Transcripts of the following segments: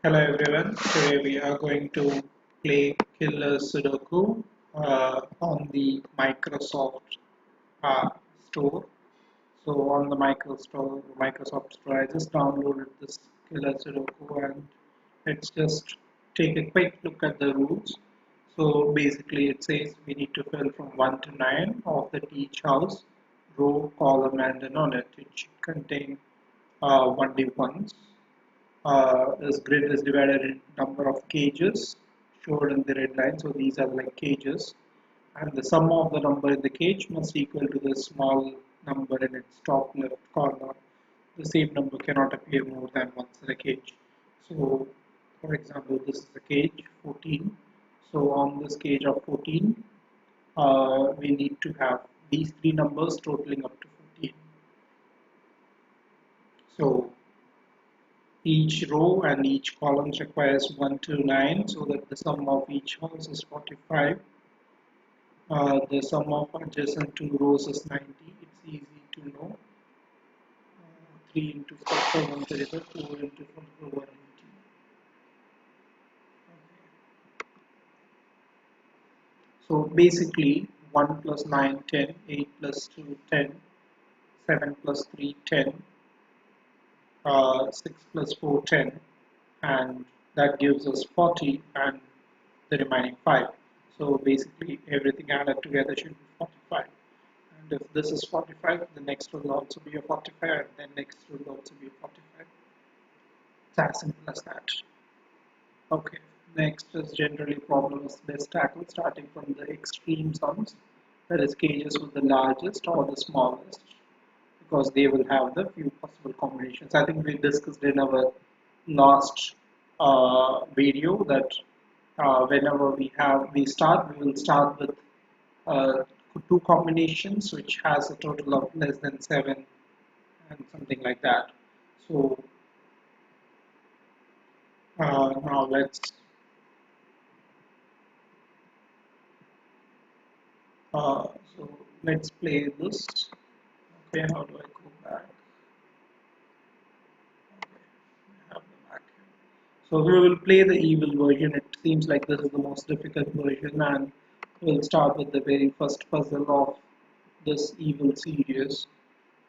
Hello everyone, today we are going to play Killer Sudoku on the Microsoft uh, Store. So on the Microsoft Store, I just downloaded this Killer Sudoku and let's just take a quick look at the rules. So basically it says we need to fill from 1 to 9 of that each house, row, column and a on it. It should contain 1D1s. This grid is divided in number of cages shown in the red line. So these are like cages, and the sum of the number in the cage must equal to the small number in its top left corner. The same number cannot appear more than once in a cage. So, for example, this is the cage 14. So on this cage of 14, we need to have these three numbers totaling up to 14. So each row and each column requires 1 to 9, so that the sum of each house is 45. The sum of adjacent two rows is 90. It's easy to know. 3 into 44, 135, 4 into 44, 180. So basically 1 plus 9, 10, 8 plus 2, 10, 7 plus 3, 10, 6 plus 4, 10, and that gives us 40 and the remaining 5. So basically everything added together should be 45. And if this is 45, the next will also be a 45 and then next will also be a 45. It's as simple as that. Okay, next is generally problems best tackled starting from the extreme sums, that is cages with the largest or the smallest, because they will have the few possible combinations. I think we discussed in our last video that whenever we will start with uh, two combinations which has a total of less than 7 and something like that. So now uh, so let's play this. Okay, how do I go back? I have the back here. So we will play the evil version. It seems like this is the most difficult version, and we'll start with the very first puzzle of this evil series.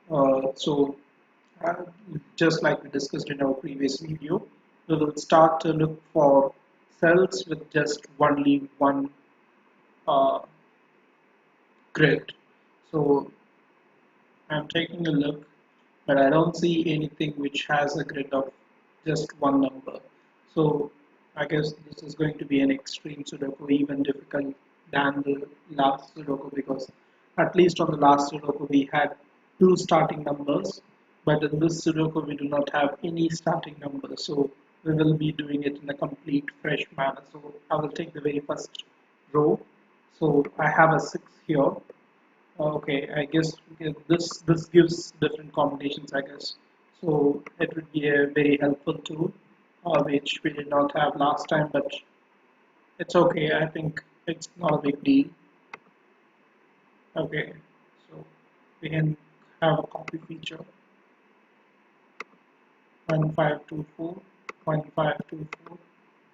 So uh, just like we discussed in our previous video, we will start to look for cells with just only one uh, grid. So I'm taking a look, but I don't see anything which has a grid of just one number. So I guess this is going to be an extreme Sudoku, even difficult than the last Sudoku, because at least on the last Sudoku we had two starting numbers, but in this Sudoku we do not have any starting number. So we will be doing it in a complete fresh manner. So I will take the very first row. So I have a 6 here. Okay, I guess this gives different combinations, I guess. So it would be a very helpful tool, which we did not have last time, but it's okay. I think it's not a big deal. Okay, so we can have a copy feature 1524, 1524.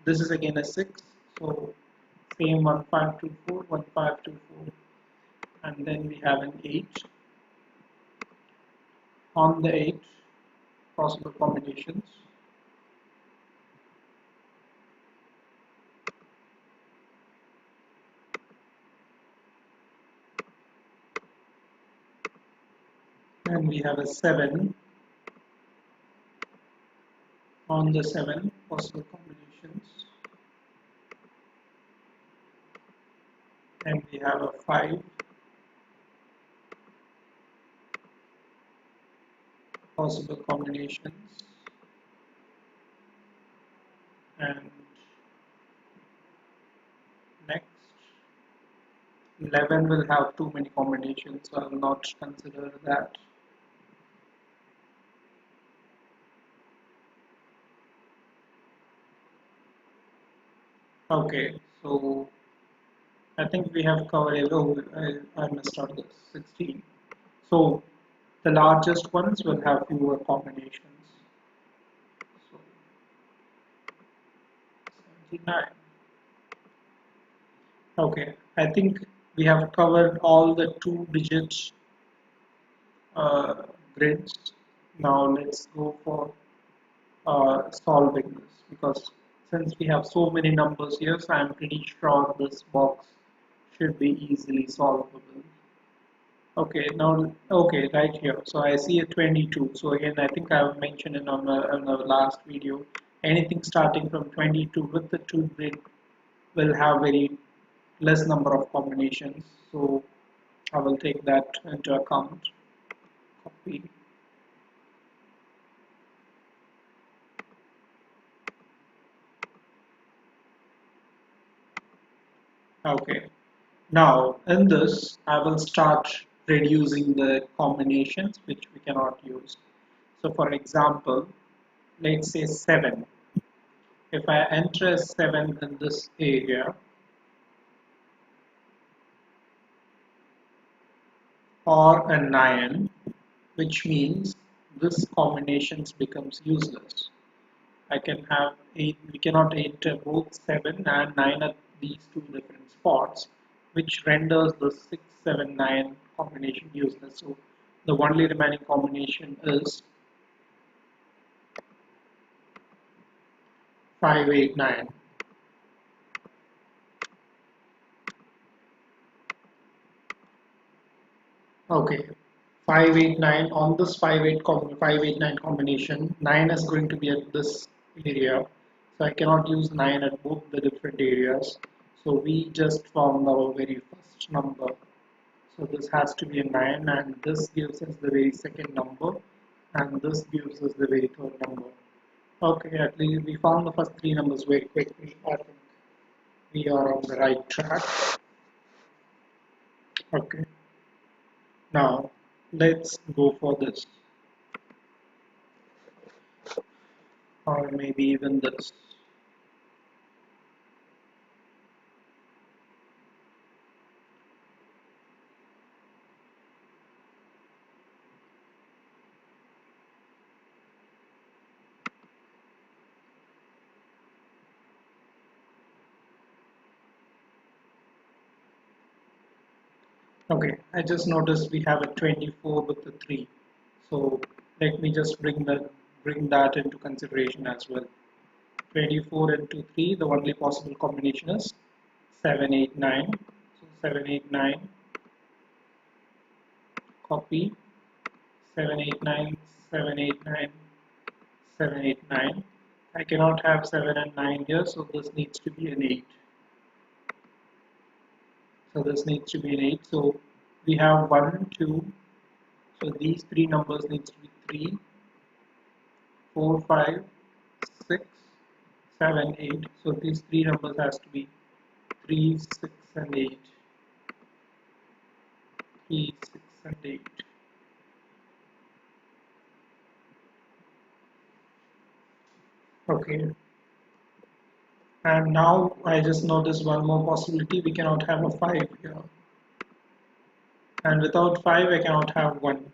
This is again a 6, so same 1524, 1524, and then we have an 8. On the 8, possible combinations. And we have a 7 on the 7 possible combinations, and we have a 5 possible combinations, and next 11 will have too many combinations, so I will not consider that. Okay, so I think we have covered it. Oh, I missed out this 16. So the largest ones will have fewer combinations. So 29. Okay, I think we have covered all the two digit uh, grids. Now let's go for solving this because since we have so many numbers here, so I'm pretty sure this box should be easily solvable. Okay, now, okay, right here. So I see a 22. So again, I think I've mentioned it on the last video. Anything starting from 22 with the 2 grid will have very less number of combinations. So I will take that into account. Copy. Okay. Now, in this, I will start reducing the combinations which we cannot use. So for example, let's say 7. If I enter a 7 in this area, or a 9, which means this combinations becomes useless. I can have 8, we cannot enter both 7 and 9 at these two different spots, which renders the 6, 7, 9 combination useless. So the only remaining combination is 5, 8, 9. Okay, 589 on this 589 combination, 9 is going to be at this area. So I cannot use 9 at both the different areas. So we just found our very first number. So this has to be a 9 and this gives us the very second number and this gives us the very third number. Okay, at least we found the first three numbers very quickly. I think we are on the right track. Okay, now let's go for this. Or maybe even this. Okay, I just noticed we have a 24 with the 3. So let me just bring that into consideration as well. 24 into 3, the only possible combination is 789. So 789, copy 789, 789, 789. I cannot have 7 and 9 here, so this needs to be an 8. So this needs to be an 8. So we have 1, 2. So these three numbers needs to be 3, 4, 5, 6, 7, 8. So these three numbers has to be 3, 6, and 8. 3, 6, and 8. Okay. And now I just noticed one more possibility. We cannot have a 5 here. And without 5, I cannot have 1.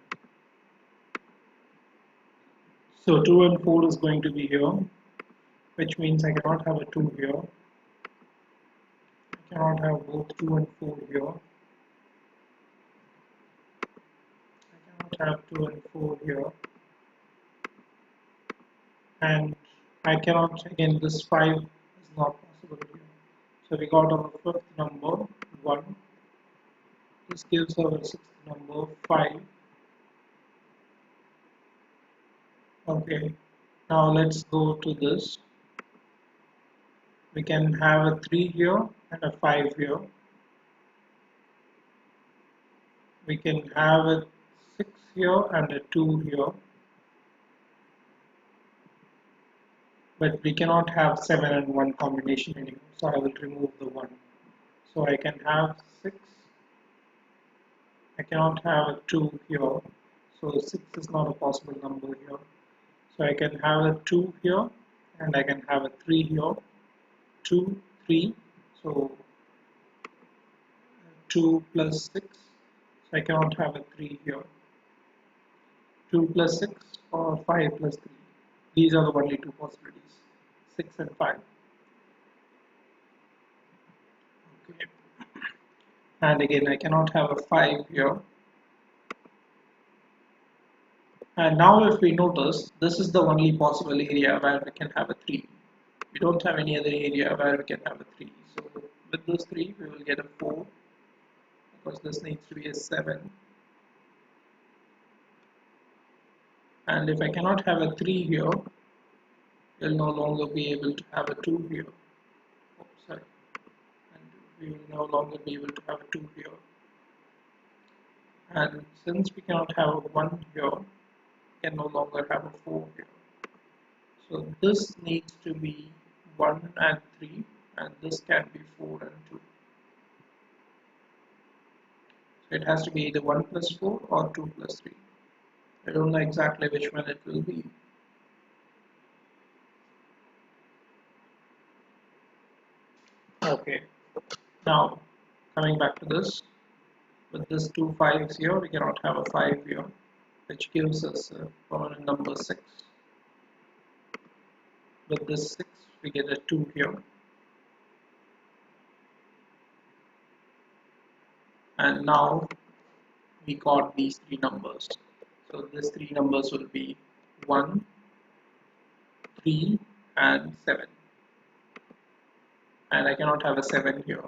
So 2 and 4 is going to be here, which means I cannot have a 2 here. I cannot have both 2 and 4 here. I cannot have 2 and 4 here. And I cannot, again, this 5 is not possible here. So we got our fifth number, 1. This gives our sixth number, 5. Okay, now let's go to this. We can have a 3 here and a 5 here. We can have a 6 here and a 2 here. But we cannot have 7 and 1 combination anymore. So I will remove the 1. So I can have 6. I cannot have a 2 here. So 6 is not a possible number here. So I can have a 2 here and I can have a 3 here. 2, 3. So 2 plus 6. So I cannot have a 3 here. 2 plus 6 or 5 plus 3. These are the only two possibilities. 6 and 5. And again, I cannot have a 5 here. And now if we notice, this is the only possible area where we can have a 3. We don't have any other area where we can have a 3. So with those 3, we will get a 4 because this needs to be a 7. And if I cannot have a 3 here, we'll no longer be able to have a 2 here. Oops, sorry. And we will no longer be able to have a 2 here. And since we cannot have a 1 here, we can no longer have a 4 here. So this needs to be 1 and 3, and this can be 4 and 2. So it has to be either 1 plus 4 or 2 plus 3. I don't know exactly which one it will be. Okay, now coming back to this, with this 2 5s here, we cannot have a 5 here, which gives us a permanent number 6. With this 6, we get a 2 here. And now we got these 3 numbers. So these 3 numbers will be 1, 3, and 7. And I cannot have a 7 here.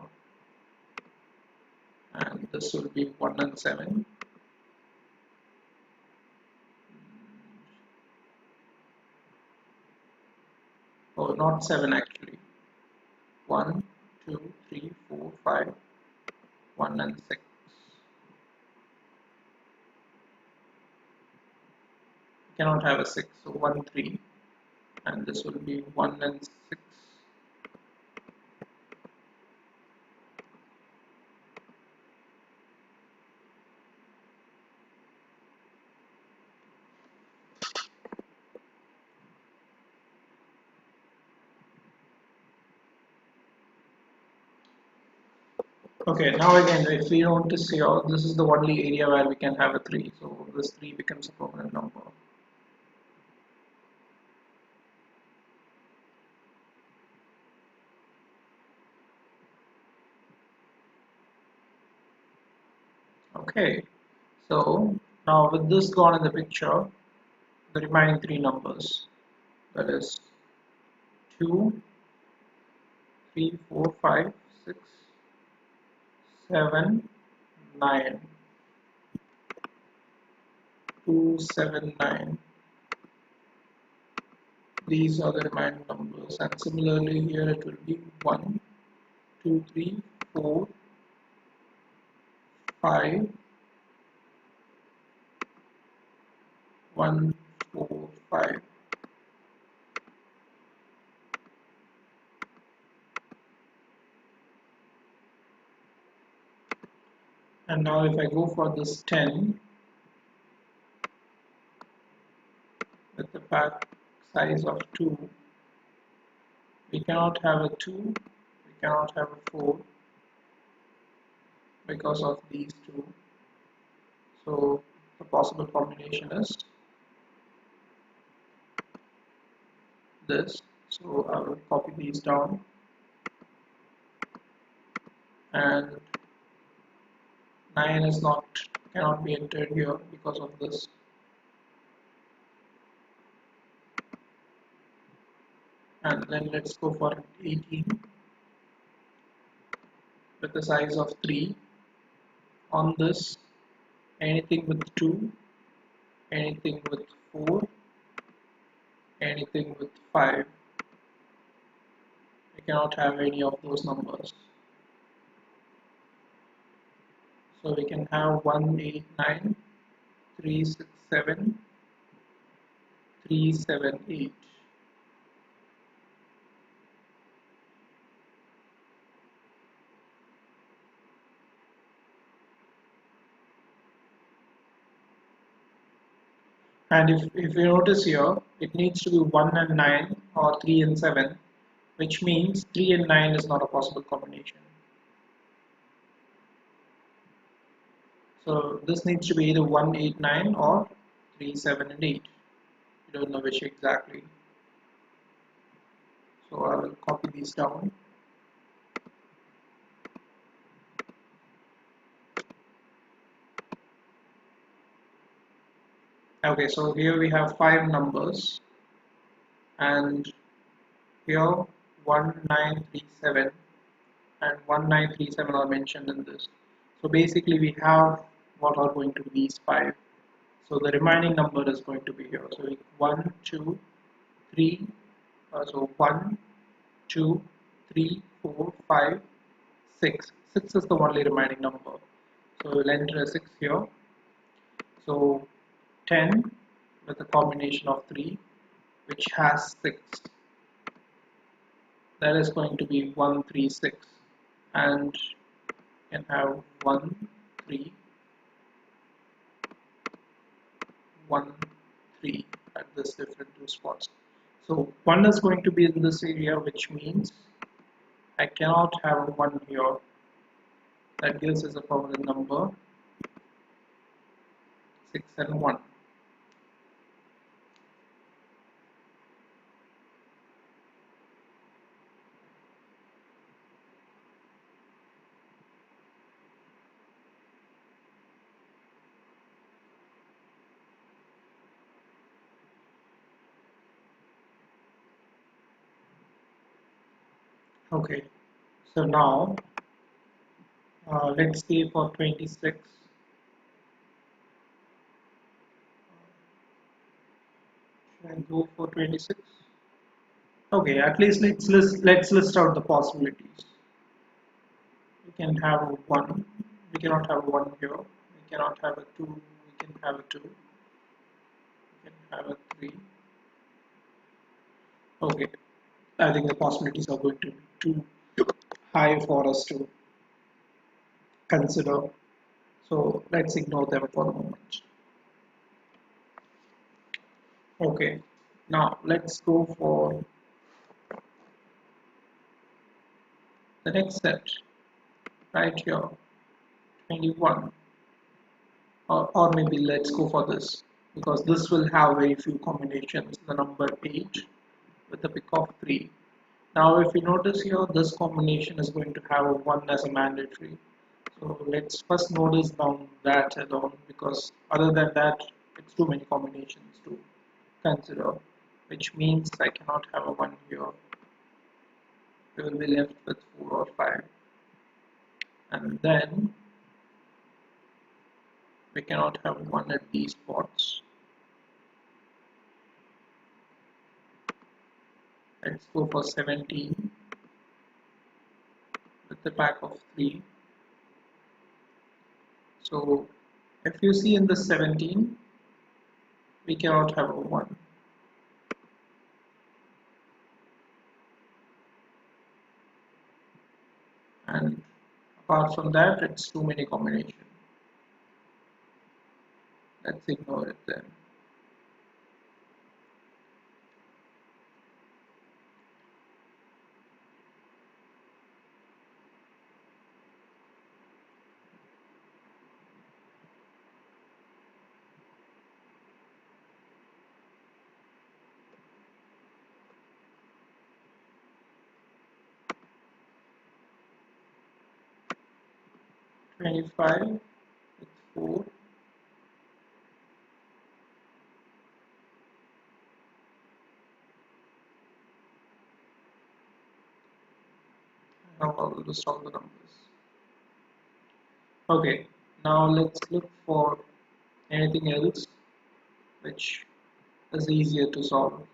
And this will be 1 and 7. Oh, not 7 actually. 1, 2, 3, 4, 5, 1 and 6. I cannot have a 6, so 1, 3. And this will be 1 and 6. Okay, now again, if we want to see, oh, this is the only area where we can have a 3, so this 3 becomes a permanent number. Okay, so now with this gone in the picture, the remaining 3 numbers, that is 2, 3, 4, 5, 6, 7, 9, 2, 7, 9. These are the remaining numbers, and similarly here it will be 1, 2, 3, 4, 5, 1, 4, 5. And now if I go for this 10 with the pack size of 2, we cannot have a 2, we cannot have a 4 because of these 2. So the possible combination is this. So I will copy these down, and 9 is not cannot be entered here because of this. And then let's go for 18 with the size of 3. On this, anything with 2, anything with 4, anything with 5, we cannot have any of those numbers. So we can have 1, 8, 9, 3, 6, 7, 3, 7, 8. And if you notice here, it needs to be 1 and 9 or 3 and 7, which means 3 and 9 is not a possible combination. So this needs to be either 1, 8, 9 or 3, 7 and 8. We don't know which exactly. So I will copy these down. Okay, so here we have five numbers, and here 1937 and 1937 are mentioned in this. So basically we have what are going to be these five. So the remaining number is going to be here. So 1, 2, 3, so 1, 2, 3, 4, 5, 6. 6 is the only remaining number. So we'll enter a 6 here. So 10 with a combination of 3, which has 6. That is going to be 136. And you can have 1, 3, 1, 3 at this different two spots. So 1 is going to be in this area, which means I cannot have a 1 here. That gives us a permanent number 6 and 1. Okay, so now let's say for 26, should I go for 26? Okay, at least let's list out the possibilities. We can have a 1, we cannot have a 1 here, we cannot have a 2, we can have a 2, we can have a 3. Okay, I think the possibilities are going to be too high for us to consider. So let's ignore them for the moment. Okay, now let's go for the next set right here, 21, or maybe let's go for this because this will have very few combinations. The number 8 with the pick of 3. Now if you notice here, this combination is going to have a 1 as a mandatory. So let's first notice down that alone, because other than that it's too many combinations to consider, which means I cannot have a 1 here. We will be left with 4 or 5, and then we cannot have 1 at these spots. Let's go for 17 with the pack of 3. So if you see in the 17, we cannot have a 1. And apart from that, it's too many combinations. Let's ignore it then. Twenty-five with 4. Now I will list all the numbers. Okay, now let's look for anything else which is easier to solve.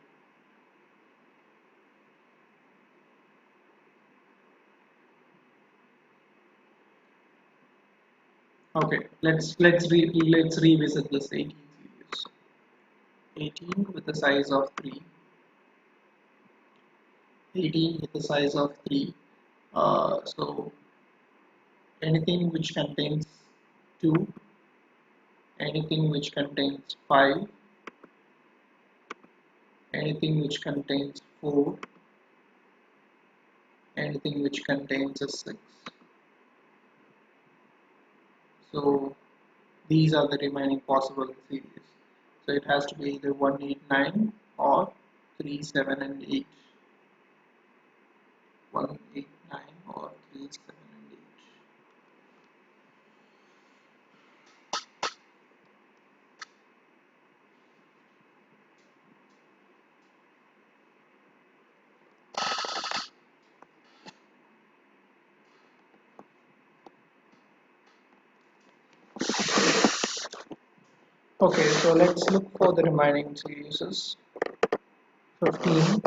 Okay, let's revisit this 18 series. 18 with the size of 3. 18 with the size of 3. So anything which contains 2, anything which contains 5, anything which contains 4, anything which contains a 6. So these are the remaining possible series. So it has to be either 189 or 3, 7 and 8. 189 or 3, 7 and 8. Okay, so let's look for the remaining series. 15.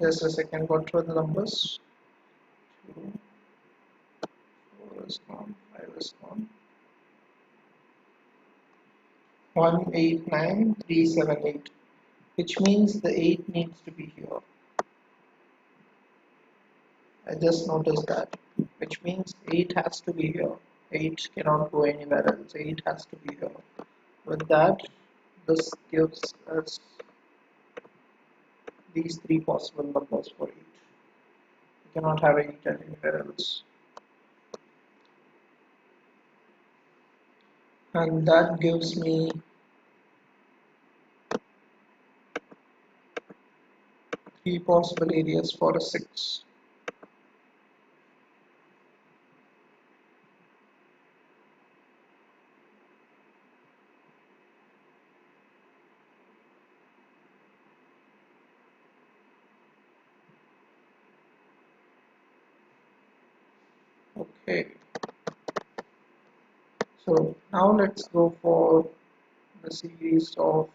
Just a second, what were the numbers? 2, 4 is gone, 5 is gone. 189378, which means the 8 needs to be here. I just noticed that, which means 8 has to be here. 8 cannot go anywhere else. 8 has to be here. With that, this gives us these three possible numbers for 8. We cannot have 8 anywhere else. And that gives me 3 possible areas for a 6. Okay, so now let's go for the series of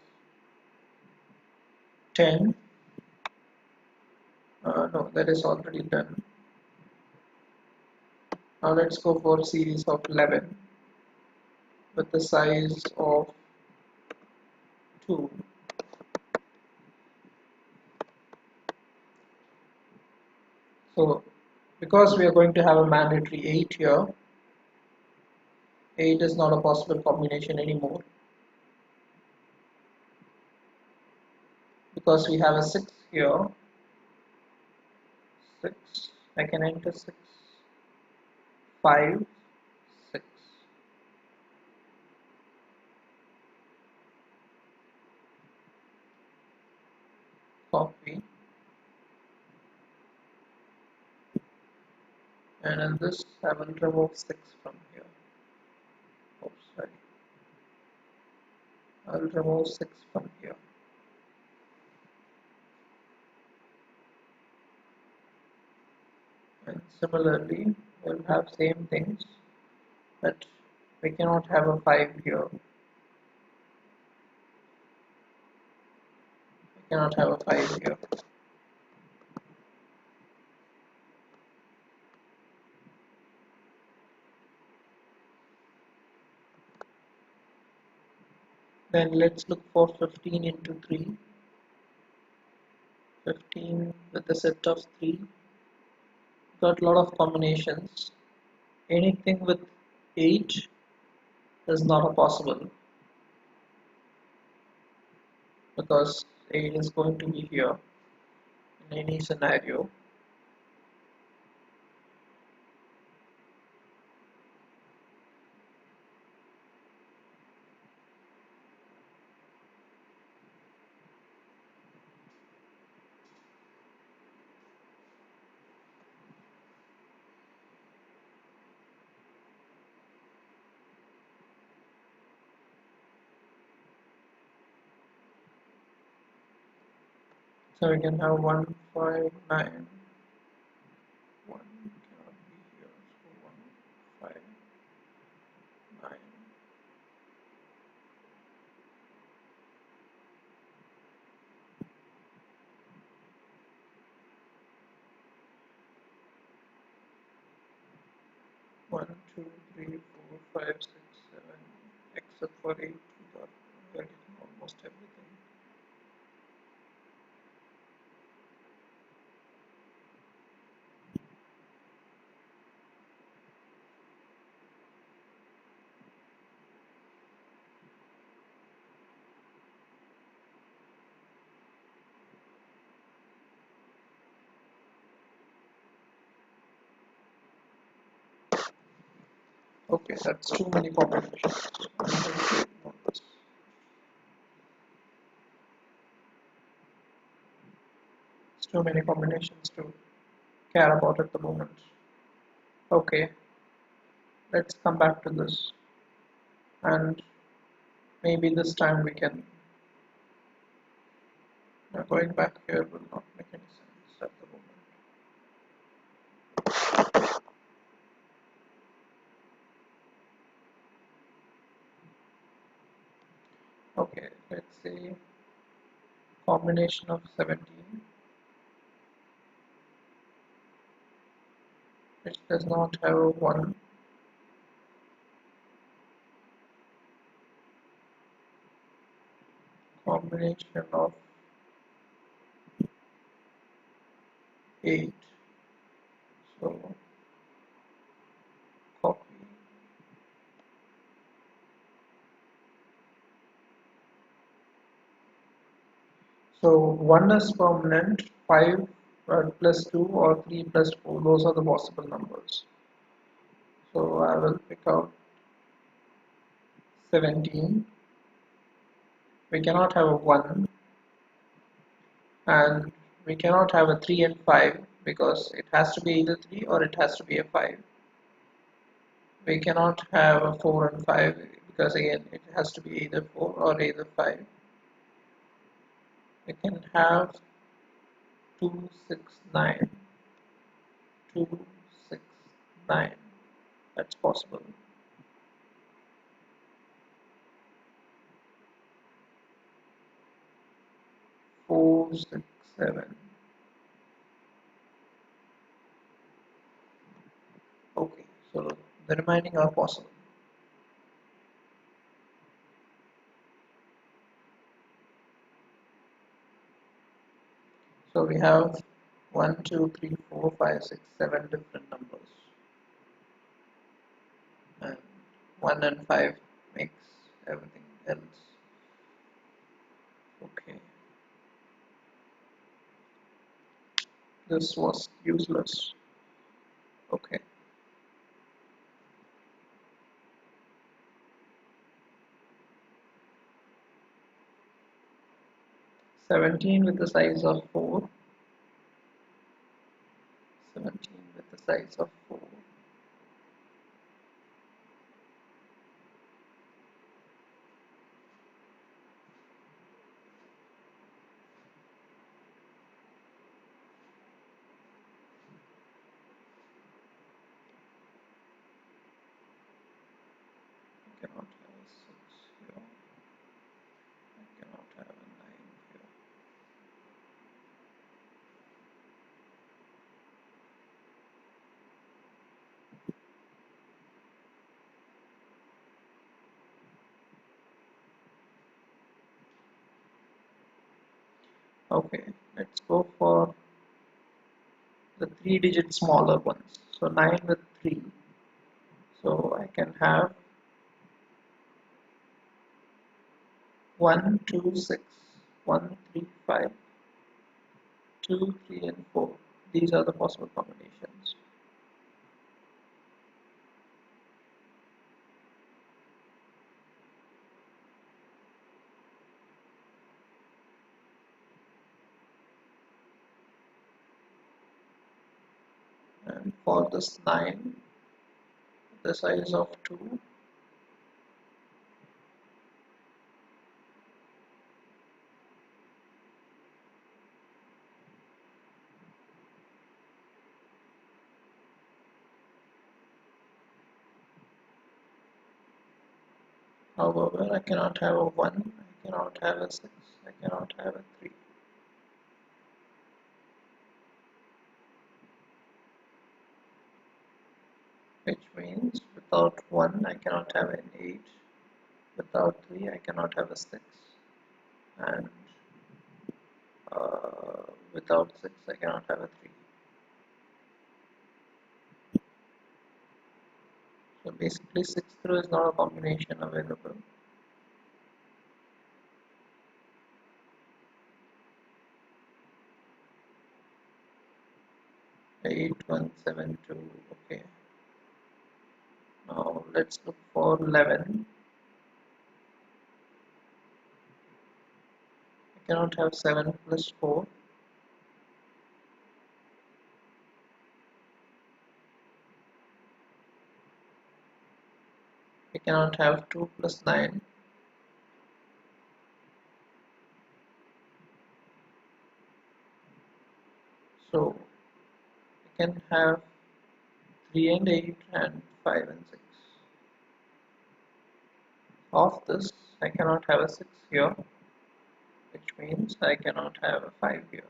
10. No, that is already done. Now let's go for a series of 11 with the size of 2. So because we are going to have a mandatory 8 here, 8 is not a possible combination anymore. Because we have a 6 here, 6, I can enter 6, 5, 6. Copy. And in this I will remove 6 from here. Oops, sorry. I will remove 6 from here. And similarly, we'll have same things, but we cannot have a 5 here. We cannot have a 5 here. Then let's look for 15 into 3. 15 with a set of 3. Got a lot of combinations. Anything with 8 is not a possible because 8 is going to be here in any scenario. So we can have 1, 5, 9. 1 cannot be here. So 1, 5, 9. 1, 2, 3, 4, 5, 6, 7. Except for 8, we are getting almost everything. Okay, that's too many combinations. It's too many combinations to care about at the moment. Okay, let's come back to this, and maybe this time we can. Going back here will not make any Okay, let's say combination of 17 which does not have a 1, combination of 8. So copy. So 1 is permanent, 5 plus 2 or 3 plus 4, those are the possible numbers. So I will pick out 17. We cannot have a 1 and we cannot have a 3 and 5 because it has to be either 3 or it has to be a 5. We cannot have a 4 and 5 because again it has to be either 4 or either 5. We can have 2, 6, 9. 2, 6, 9. That's possible. 4, 6, 7. Okay, so the remaining are possible. So we have 1, 2, 3, 4, 5, 6, 7 different numbers. And 1 and 5 makes everything else. Okay, this was useless. Okay, 17 with the size of 4. 17 with the size of 4. I cannot have a 6 here. I cannot have a 9 here. Okay, let's go for the 3-digit smaller ones. So 9 with 3. So I can have 1, 2, 6, 1, 3, 5, 2, 3, and 4. These are the possible combinations. And for this 9, the size of 2, however, I cannot have a 1, I cannot have a 6, I cannot have a 3. Which means without 1 I cannot have an 8, without 3 I cannot have a 6, and without 6 I cannot have a 3. So basically 6 through is not a combination available. 8172. Okay, now let's look for 11. I cannot have 7 plus 4. I cannot have 2 plus 9. So I can have 3 and 8 and 5 and 6. Of this I cannot have a 6 here, which means I cannot have a 5 here.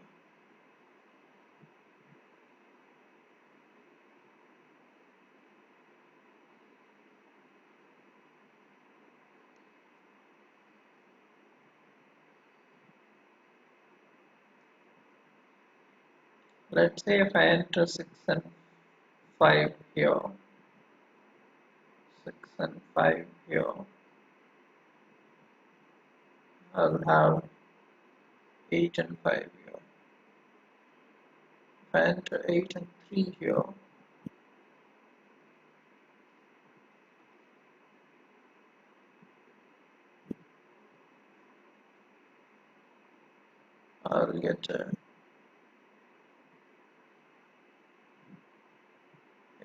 Let's say if I enter 6 and 5 here, 6 and 5 here, I'll have 8 and 5 here. If I enter 8 and 3 here, I'll get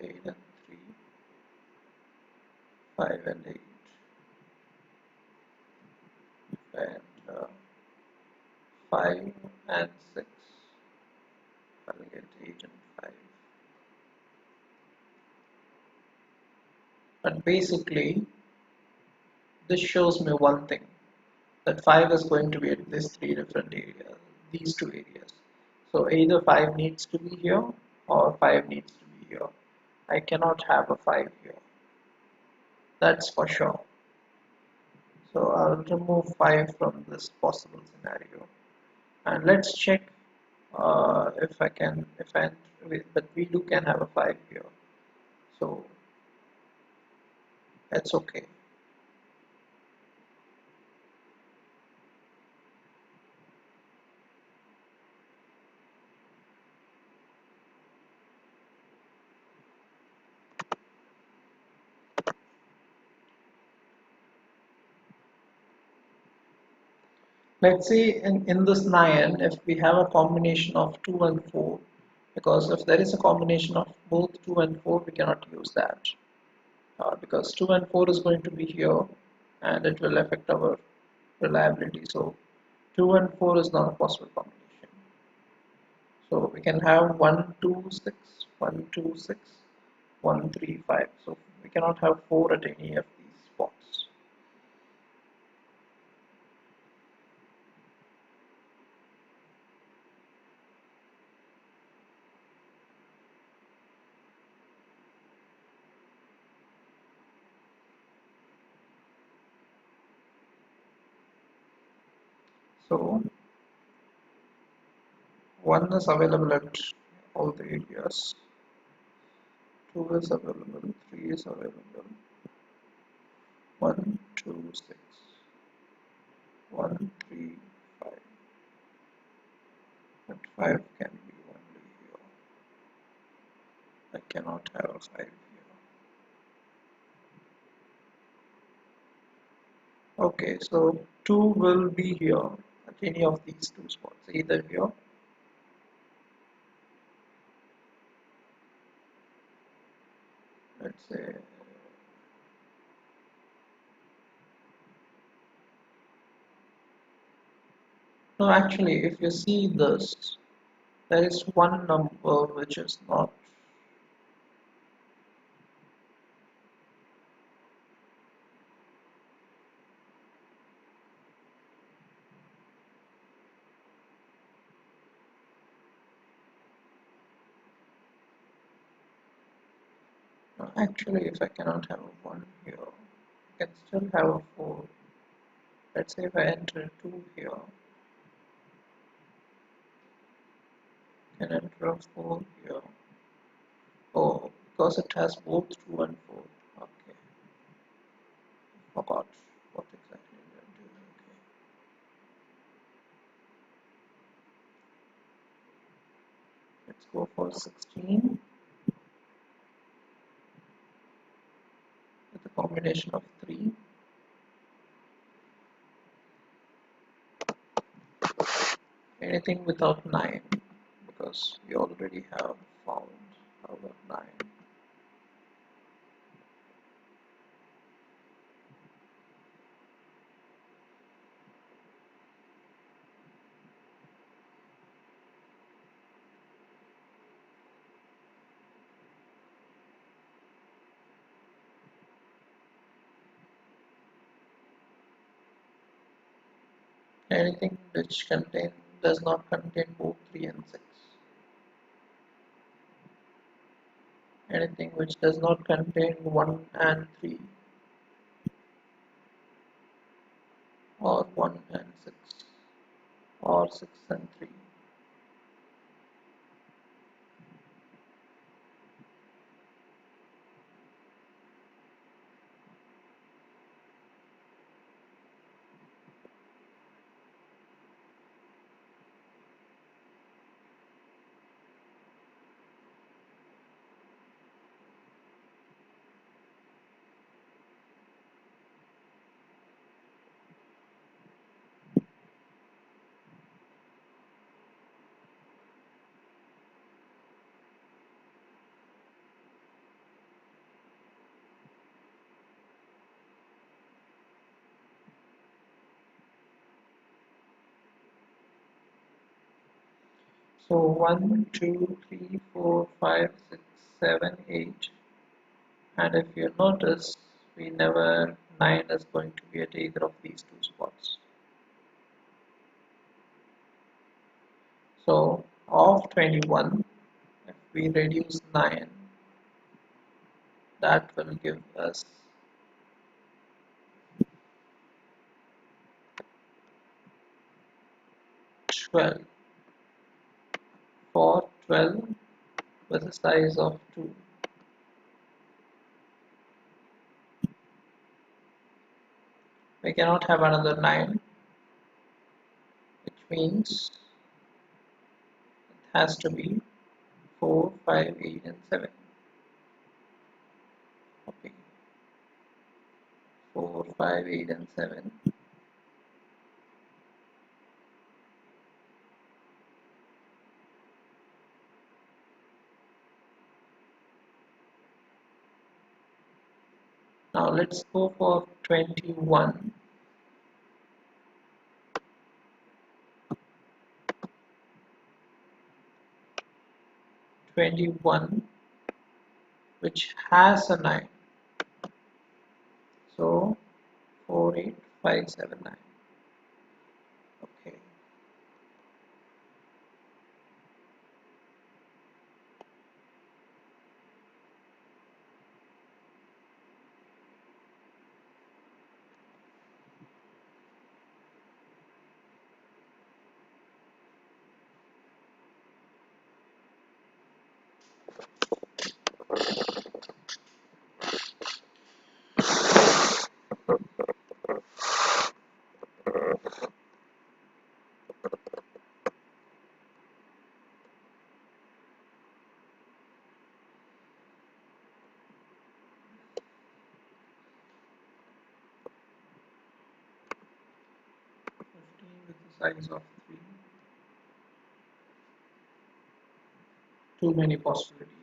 8 and 3, 5 and 8, and 5 and 6, I'll get 8 and 5. But basically, this shows me one thing, that 5 is going to be at these three different areas, these two areas. So either 5 needs to be here or 5 needs to be here. I cannot have a 5 here. That's for sure. So I'll remove 5 from this possible scenario. And let's check if I can, but we can have a 5 here. So that's okay. Let's say in this 9, if we have a combination of 2 and 4, because if there is a combination of both 2 and 4, we cannot use that. Because 2 and 4 is going to be here and it will affect our reliability. So 2 and 4 is not a possible combination. So we can have 1, 2, 6, 1, 2, 6, 1, 3, 5. So we cannot have 4 at any of these spots. So 1 is available at all the areas, 2 is available, 3 is available, 1, 2, 6, 1, 3, 5, but 5 can be only here. I cannot have a 5 here. Okay, so 2 will be here at any of these two spots, either here let's say no, actually if you see this, there is one number which is not no, actually if I cannot have a 1 here, I can still have a 4. Let's say if I enter 2 here, I can enter a 4 here. Oh, because it has both 2 and 4. Okay, forgot what exactly I'm doing. Okay, let's go for 16 with a combination of 3. Anything without 9, because we already have found our 9. Anything which does not contain both 3 and 6. Anything which does not contain 1 and 3 or 1 and 6 or 6 and 3. So 1, 2, 3, 4, 5, 6, 7, 8, and if you notice, we never 9 is going to be at either of these two spots. So of 21, if we reduce 9, that will give us 12. For 12 with a size of 2, we cannot have another 9, which means it has to be 4, 5, 8, and 7. Okay, 4, 5, 8, and 7. Now let's go for 21. 21, which has a 9. So 4, 8, 5, 7, 9. Okay. With the size of 3. Too many possibilities.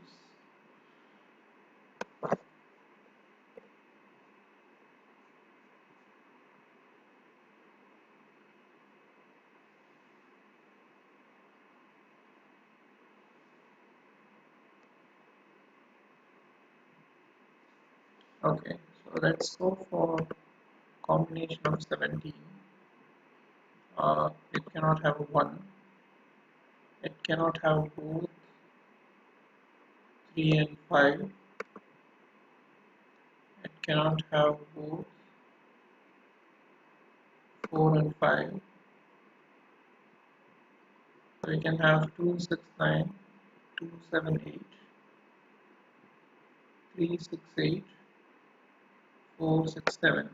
Okay, so let's go for combination of 17. It cannot have a 1. It cannot have both 3 and 5. It cannot have both 4 and 5. So we can have 2, 6, 9, 2, 7, 8, 3, 6, 8, 4, 6, 7.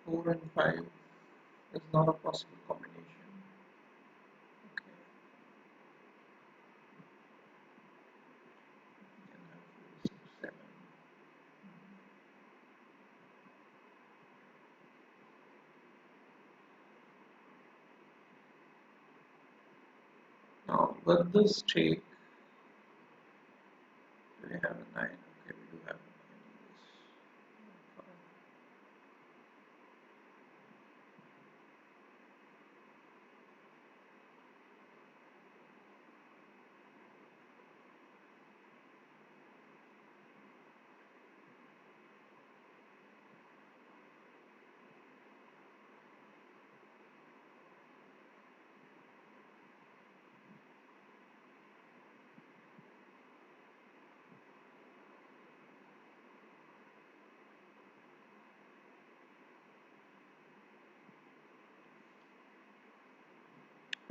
4 and 5 is not a possible combination. Okay, we can have 4, 6, 7. Now with this streak,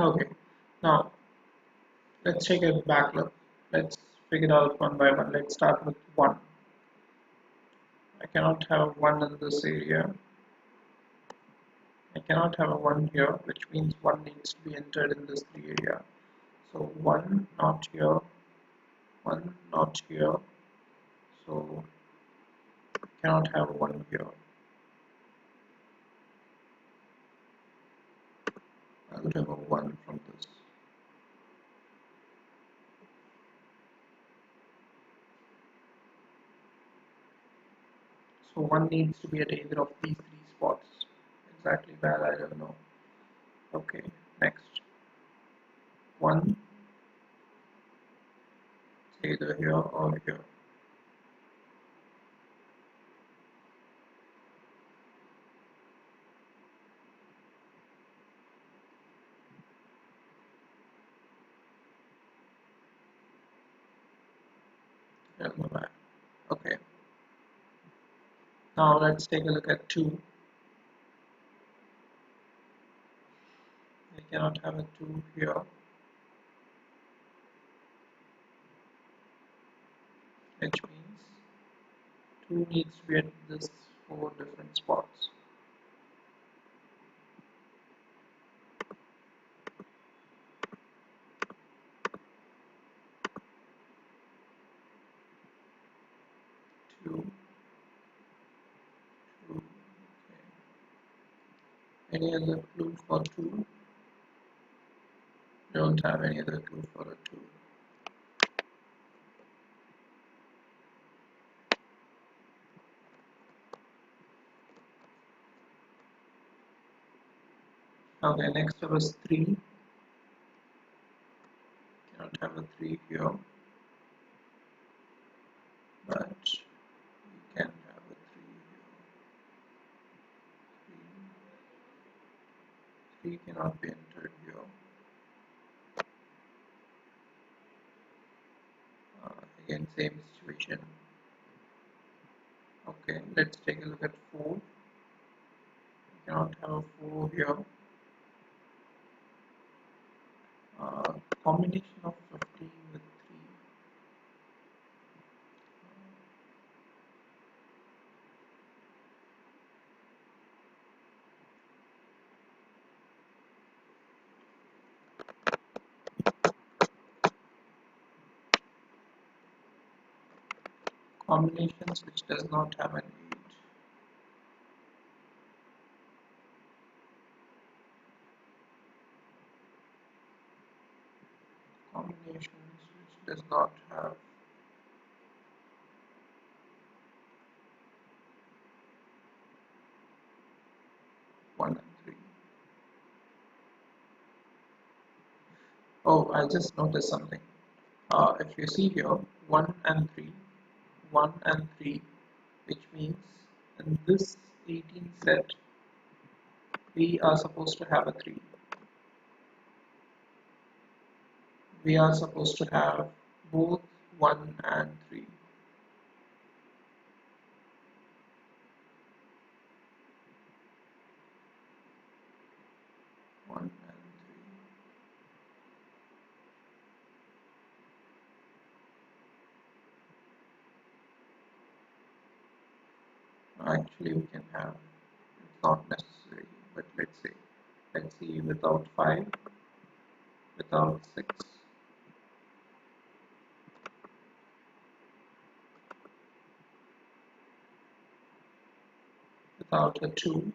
Okay, now let's take a back look. Let's figure out one by one. Let's start with 1. I cannot have 1 in this area. I cannot have a 1 here, which means 1 needs to be entered in this 3 area. So 1 not here, 1 not here. So I cannot have 1 here. I'll remove 1 from this. So 1 needs to be at either of these 3 spots. Exactly where, I don't know. Okay, next. 1 either here or here. Remove that. Okay. Now let's take a look at 2. I cannot have a 2 here, which means 2 needs to be at this 4 different spots. Two, two. Okay. Any other clue for 2? Don't have any other clue for a 2. Okay, next up is 3. Cannot have a 3 here, but we can have a 3 here. 3 cannot be entered here. Again, same situation. Okay, let's take a look at 4. We cannot have a 4 here. Combination of 15 with 3. Combinations which does not have an 8. Combinations which does not have 1 and 3. Oh, I just noticed something. If you see here, 1 and 3, 1 and 3, which means in this 18 set, we are supposed to have a 3. We are supposed to have both 1 and 3. 1 and 3. Actually, we can have, it's not necessary, but let's see without 5, without 6, without a 2,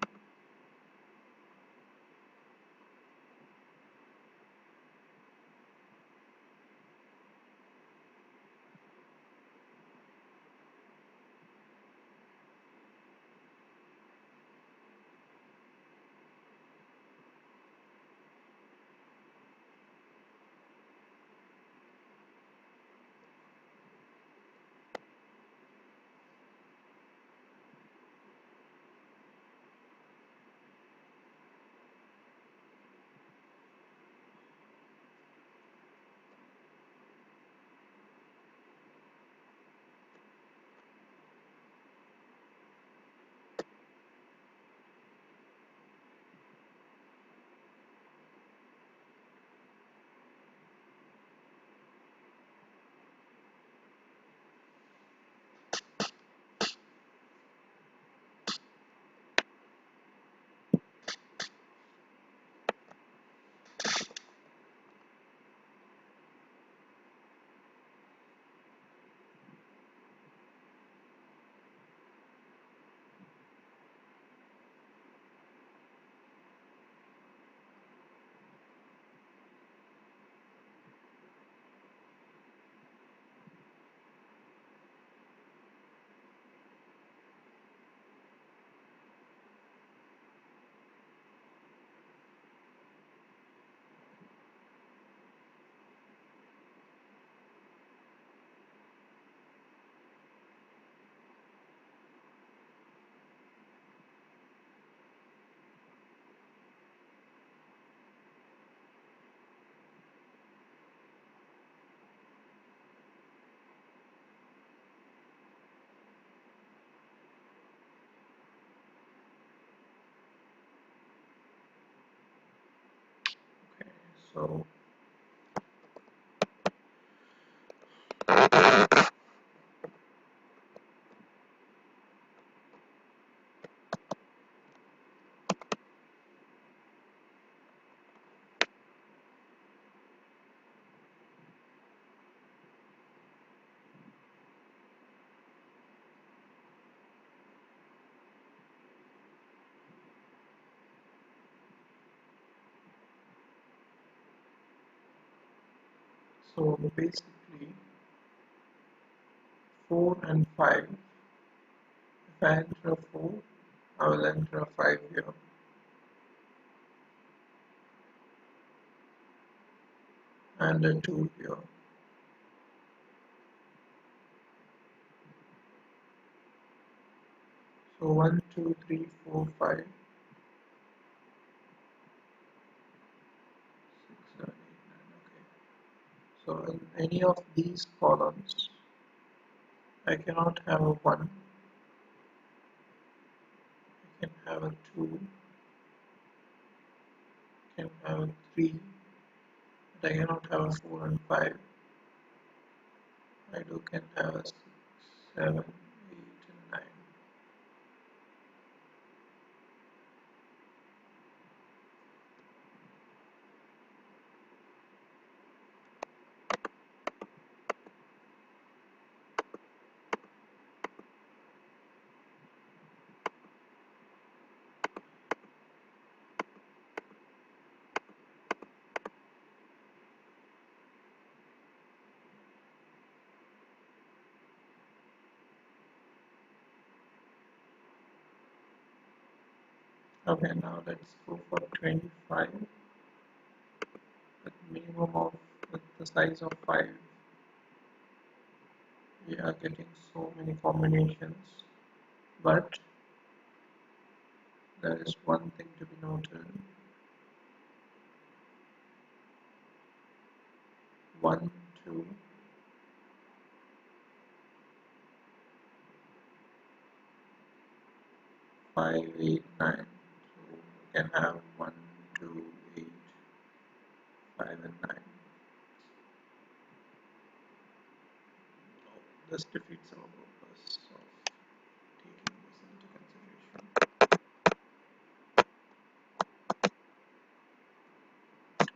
So basically 4 and 5. If I enter a 4, I will enter a 5 here, and a 2 here. So 1, 2, 3, 4, 5, 6, 7, 8, 9. Okay. So in any of these columns, I cannot have a 1, I can have a 2, I can have a 3, but I cannot have a 4 and 5. I can have a 6, 7, 8, and 9. Okay, now let's go for 25 with minimum of with the size of 5. We are getting so many combinations, but there is one thing to be noted. 1, 2, 5, 8, 9. So we can have 1, 2, 8, 5, and 9. This defeats our purpose of taking this into consideration.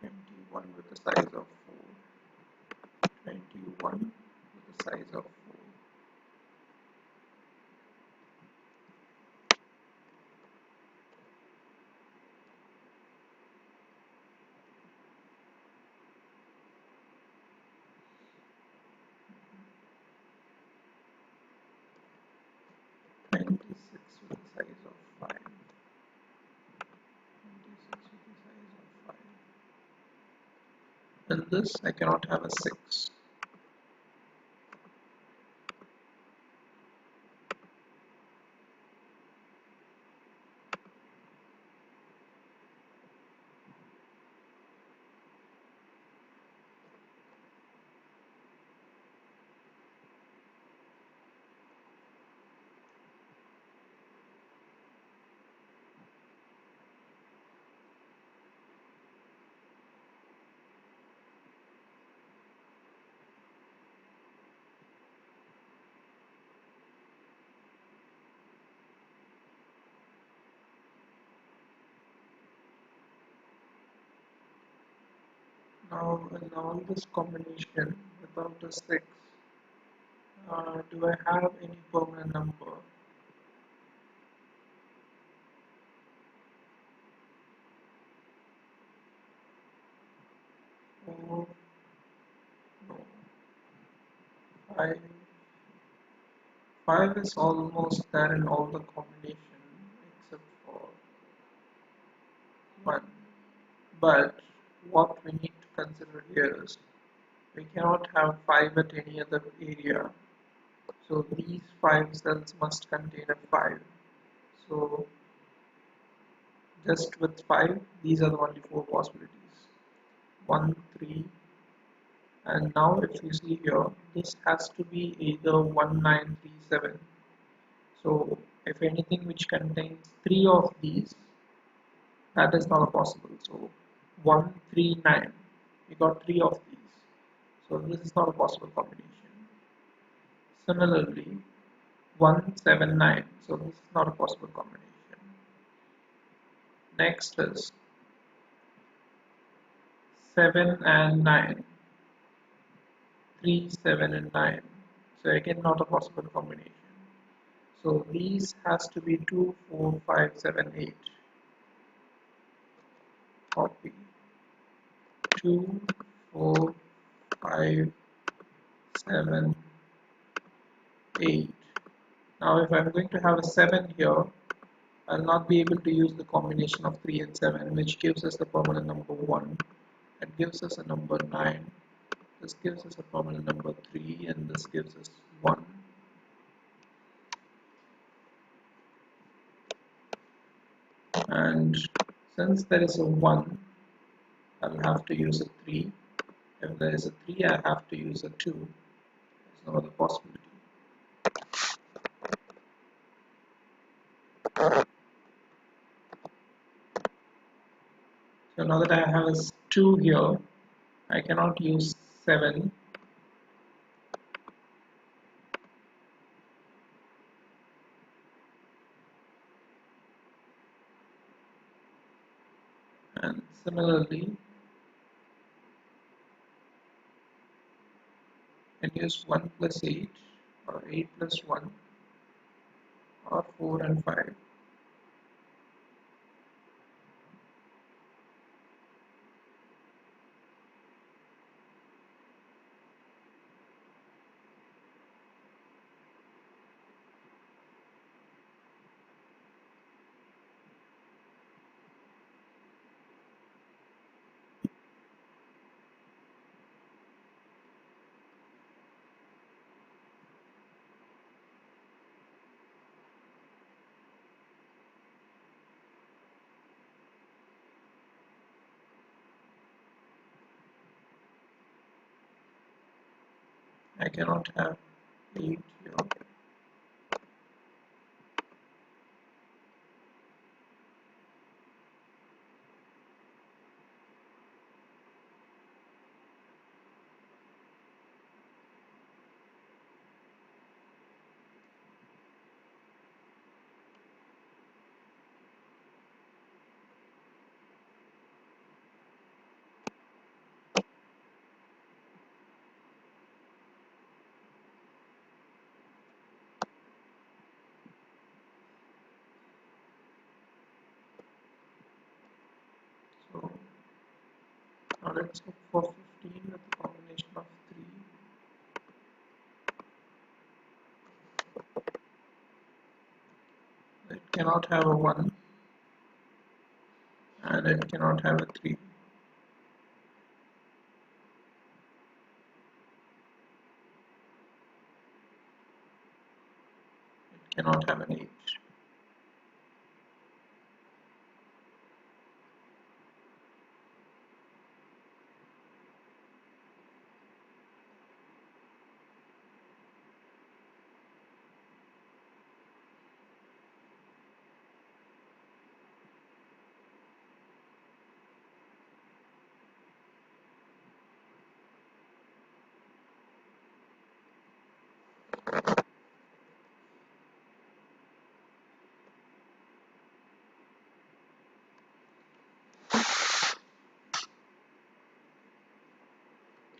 21 with the size of 4. 21 with the size of 4. 26 with the size of 5. 26 with the size of 5. In this, I cannot have a 6. Now, in all this combination without the 6, do I have any permanent number? Or no? 5. 5 is almost there in all the combination except for 1. But what we need to consider here is we cannot have 5 at any other area. So these 5 cells must contain a 5. So just with 5, these are the only 4 possibilities. 1, 3, and now if you see here, this has to be either 1937. So if anything which contains 3 of these, that is not possible. So 139. We got three of these. So this is not a possible combination. Similarly, 179. So this is not a possible combination. Next is 7 and 9. 3, 7 and 9. So again not a possible combination. So these has to be 2, 4, 5, 7, 8. Copy. 2, 4, 5, 7, 8. Now if I'm going to have a 7 here, I'll not be able to use the combination of 3 and 7, which gives us the permanent number 1. It gives us a number 9. This gives us a permanent number 3, and this gives us 1. And since there is a 1, I'll have to use a 3. If there is a 3, I have to use a 2. There's no other possibility. So now that I have a 2 here, I cannot use 7. And similarly, I can use 1 plus 8, or 8 plus 1, or 4 and 5. I cannot have 8 here. So now let's look for 15 with the combination of 3. It cannot have a 1, and it cannot have a 3. It cannot have an 8.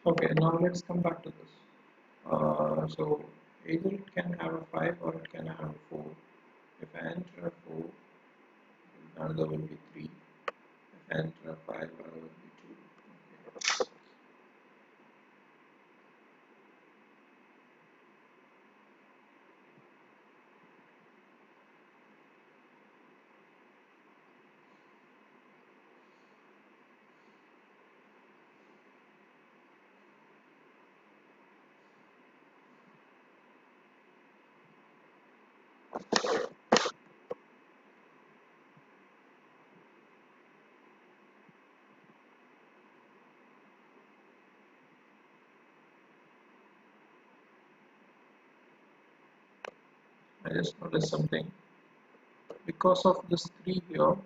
Okay, now let's come back to this. So either it can have a 5 or it can have a 4. If I enter a 4, another will be 3. If I enter a 5, another will be 2. Okay. I just noticed something. Because of this 3 here,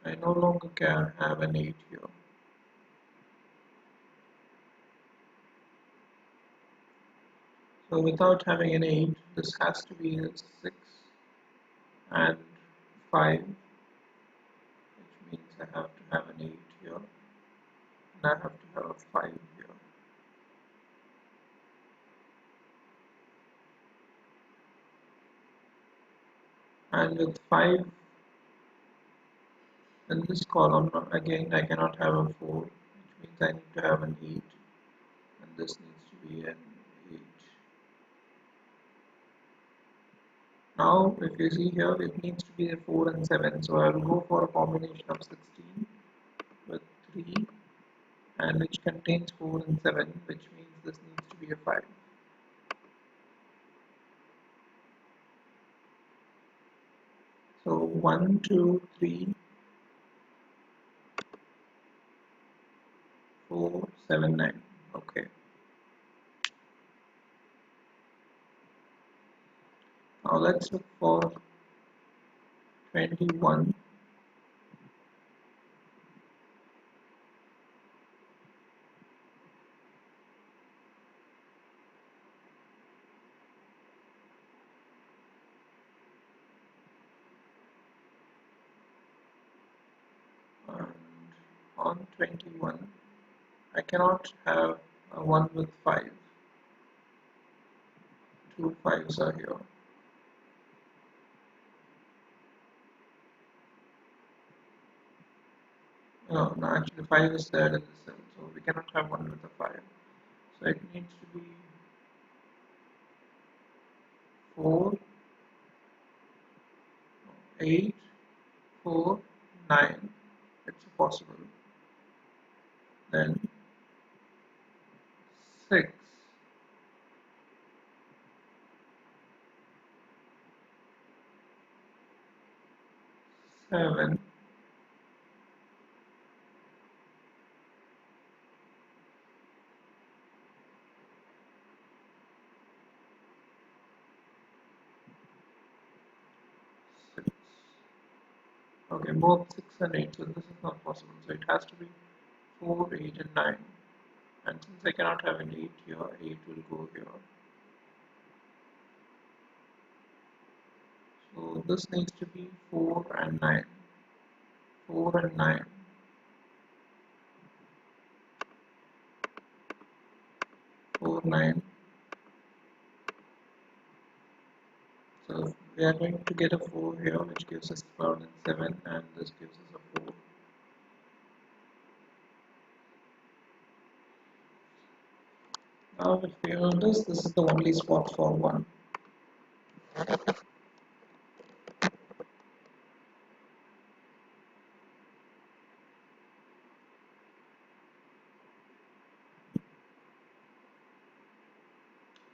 I no longer can have an 8 here. So without having an 8, this has to be a 6 and 5, which means I have to have an 8 here, and I have to have a 5 here. And with 5 in this column, again I cannot have a 4, which means I need to have an 8, and this needs to be an 8. Now, if you see here, it needs to be a 4 and 7, so I will go for a combination of 16 with 3, and which contains 4 and 7, which means this needs to be a 5. So 1, 2, 3, 4, 7, 9. Okay. Now let's look for 21. And on 21, I cannot have a 1 with 5. Two fives are here. No, actually 5 is there in the cell, so we cannot have 1 with a 5. So it needs to be 4, 8, 4, 9. It's possible. Then 6, 7, 6. Okay, both 6 and 8, so this is not possible. So it has to be 4, 8, and 9. And since I cannot have an 8 here, 8 will go here. So this needs to be 4 and 9. 4 and 9. 4, 9. So we are going to get a 4 here, which gives us 12 and 7, and this gives us a 4. Now if we notice, this is the only spot for 1.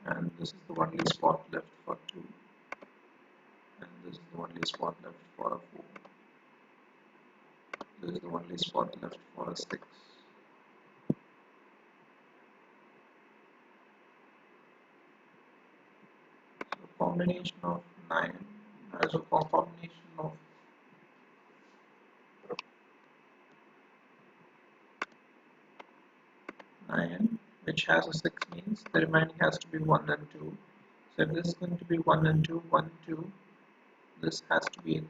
And this is the only spot left for 2. And this is the only spot left for a 4. This is the only spot left for a 6. So combination of 9 as a combination of 9, which has a 6, means the remaining has to be 1 and 2. So if this is going to be 1 and 2, 1, 2, this has to be a 3,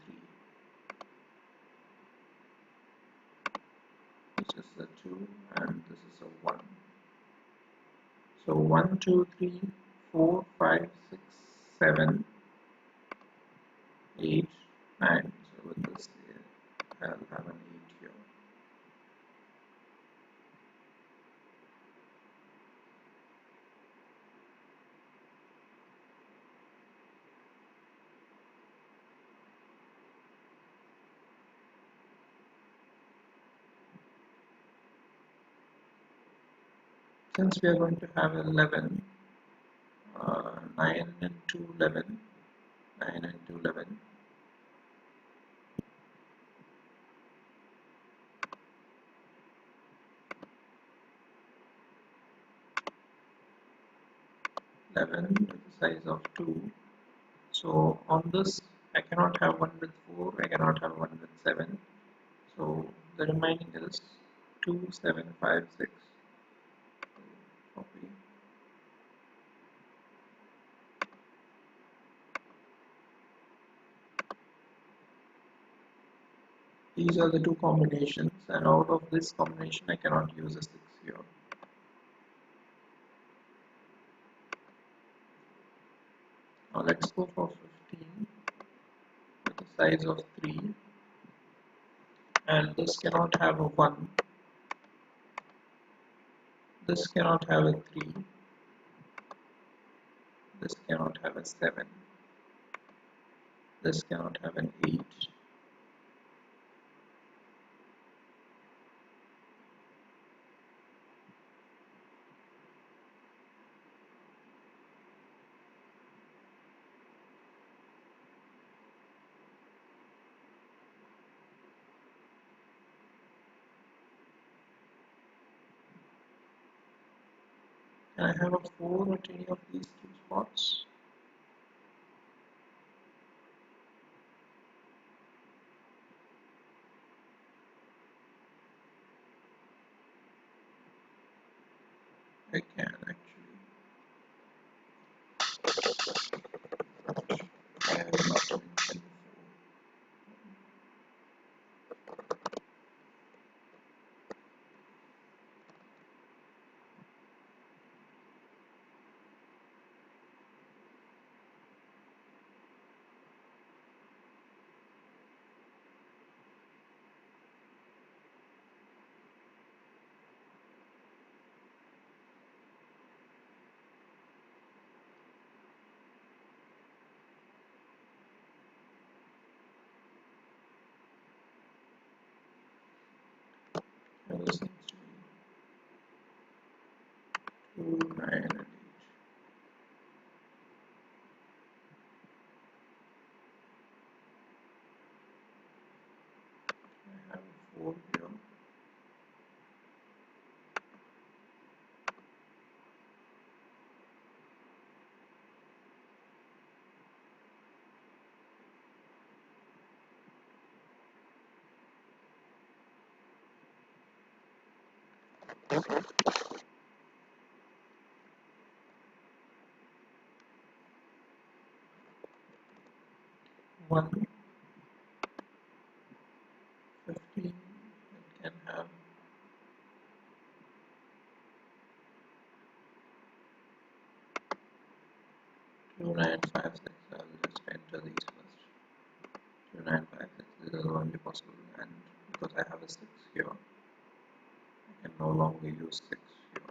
which is a 2, and this is a 1. So 1, 2, 3, 4, 5, 6, 7, 8, 9. So with this, I'll have an 8 here. Since we are going to have 11, 9 and 2, 11, 9 and 2, 11. 11 with the size of 2. So on this, I cannot have 1 with 4, I cannot have 1 with 7. So the remaining is 2, 7, 5, 6. Copy. these are the two combinations, and out of this combination I cannot use a 6 here. Now let's go for 15 with a size of 3, and this cannot have a 1, this cannot have a 3, this cannot have a 7, this cannot have an 8. Can I have a 4 at any of these two spots? I can actually. I have not mentioned 4. And this needs to be 2, 9, and 8. I have a 4 here. One 15, it can have 2, 9, 5, 6. I'll just enter these first. 2, 9, 5, 6. This is only possible, and because I have a 6 here, I can no longer use 6 here.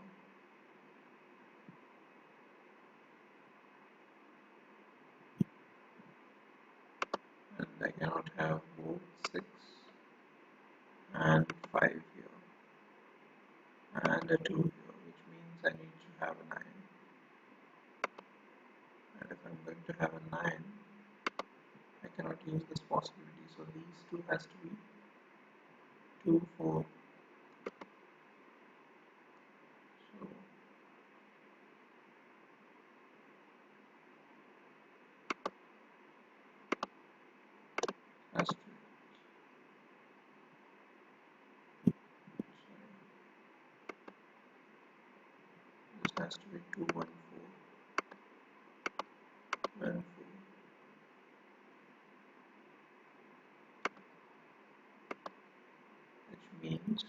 And I cannot have both 6 and 5 here, and a 2 here, which means I need to have a 9. And if I'm going to have a 9, I cannot use this possibility, so these two has to be 2, 4. So has to, this has to be 2, 1, 4, 1, 4, which means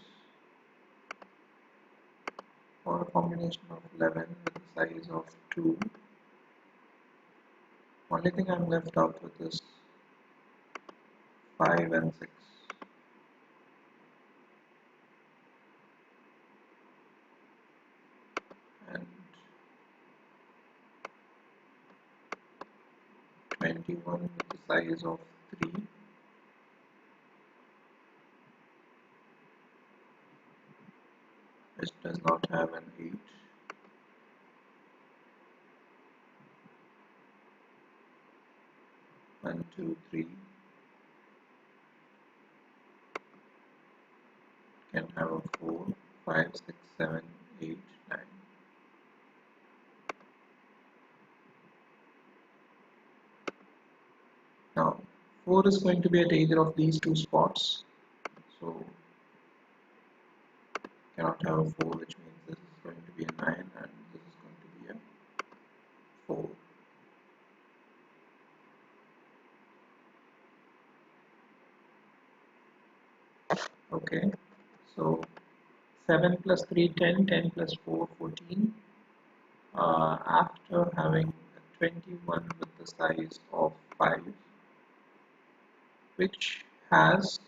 for a combination of 11 with a size of 2, only thing I'm left out with is 5 and 6. And 21 with the size of 3, which does not have an 8. 1, 2, 3 can have a 4, 5, 6, 7, 8, 9. Now 4 is going to be at either of these two spots, so cannot have a 4, which means this is going to be a 9 and this is going to be a 4. Okay, so 7 plus 3, 10, 10 plus 4, 14. After having a 21 with the size of 5, which has,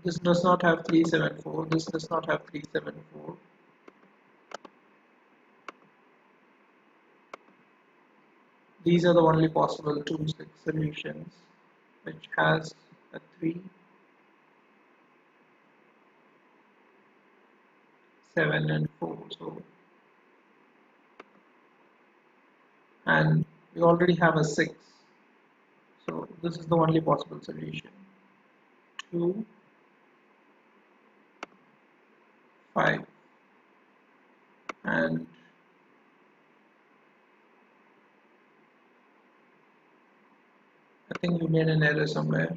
this does not have 374, this does not have 374. These are the only possible 2 6 solutions, which has a 3, 7 and 4. So, and we already have a 6. So this is the only possible solution. 2, 5, and I think we made an error somewhere.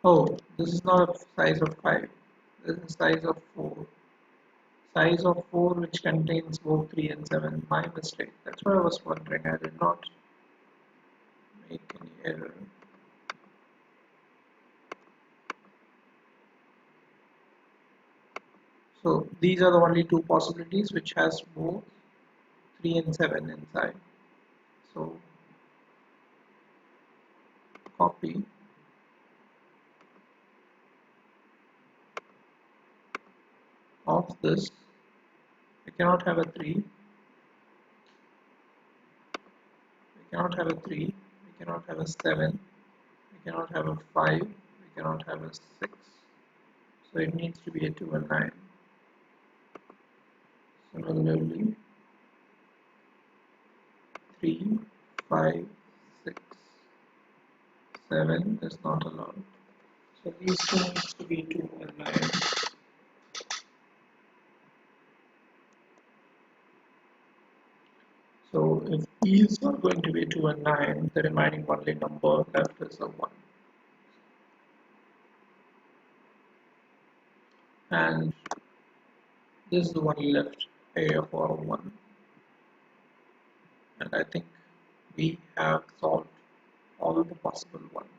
Oh, this is not a size of 5. This is a size of 4. Size of 4 which contains both 3 and 7. My mistake. That's what I was wondering. I did not make any error. So these are the only 2 possibilities which has both 3 and 7 inside. So copy of this. We cannot have a 3. We cannot have a 3. We cannot have a 7. We cannot have a 5. We cannot have a 6. So it needs to be a 2 and 9. Similarly, 3, 5, 6, 7 is not allowed. So these two needs to be 2 and 9. So if these are going to be 2 and 9, the remaining only number left is a 1. And this is the only left area for 1. And I think we have solved all the possible ones.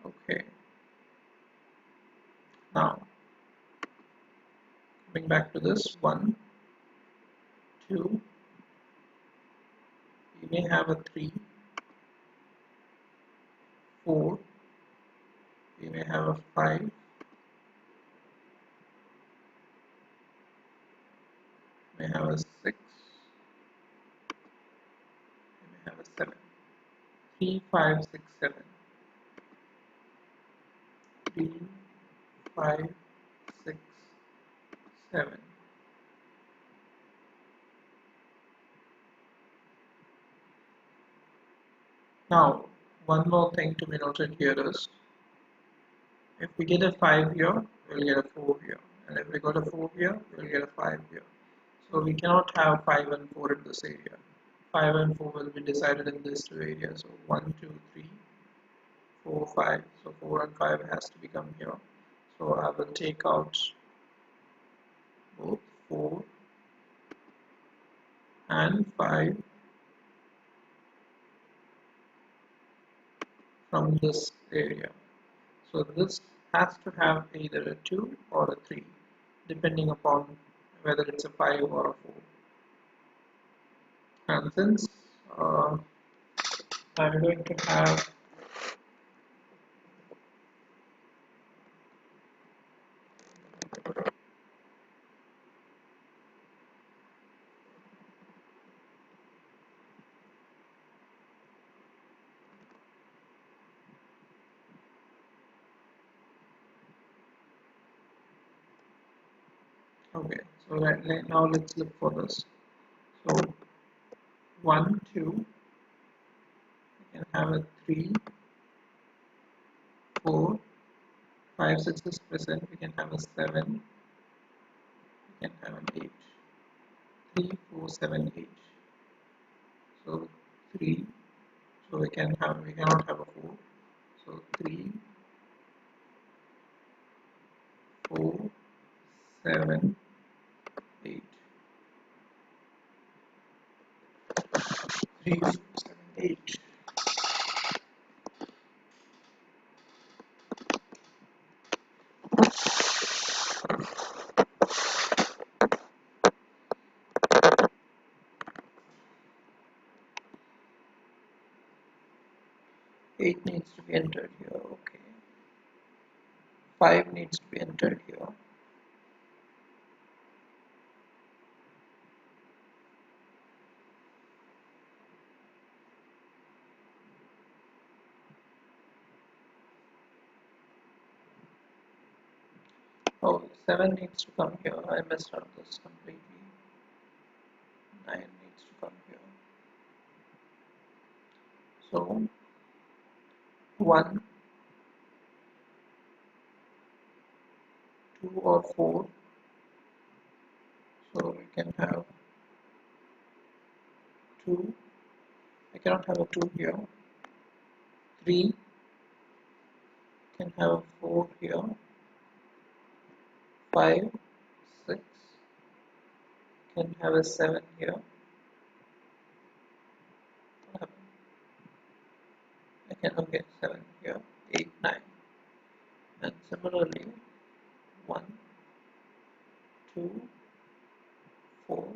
Okay. Now, coming back to this 1, 2, we may have a 3, 4, we may have a 5, we may have a 6, we may have a 7. 3, 5, 6, 7. 3, 5, 6, 7. Now, one more thing to be noted here is, if we get a 5 here, we'll get a 4 here. And if we got a 4 here, we'll get a 5 here. So we cannot have 5 and 4 in this area. 5 and 4 will be decided in these two areas. So 1, 2, 3, 4, 5. So 4 and 5 has to become here. So I will take out both 4 and 5 from this area. So this has to have either a 2 or a 3, depending upon whether it's a 5 or a 4. And since I'm going to have okay, so now let's look for this. So 1, 2, we can have a 3, 4, 5, 6 is present, we can have a 7, we can have an 8. 3, 4, 7, 8. So 3. So we cannot have a 4. So 3, 4, 7, 8. 3, 4, 7, 8. 8 needs to be entered here. Okay. 5 needs to be entered here. Oh, 7 needs to come here. I messed up this completely. 9 needs to come here. So 1, 2 or 4. So we can have 2. I cannot have a 2 here. 3 can have a 4 here. 5, 6 can have a 7 here. I can okay 7 here. 8, 9. And similarly 1, 2, 4. Okay.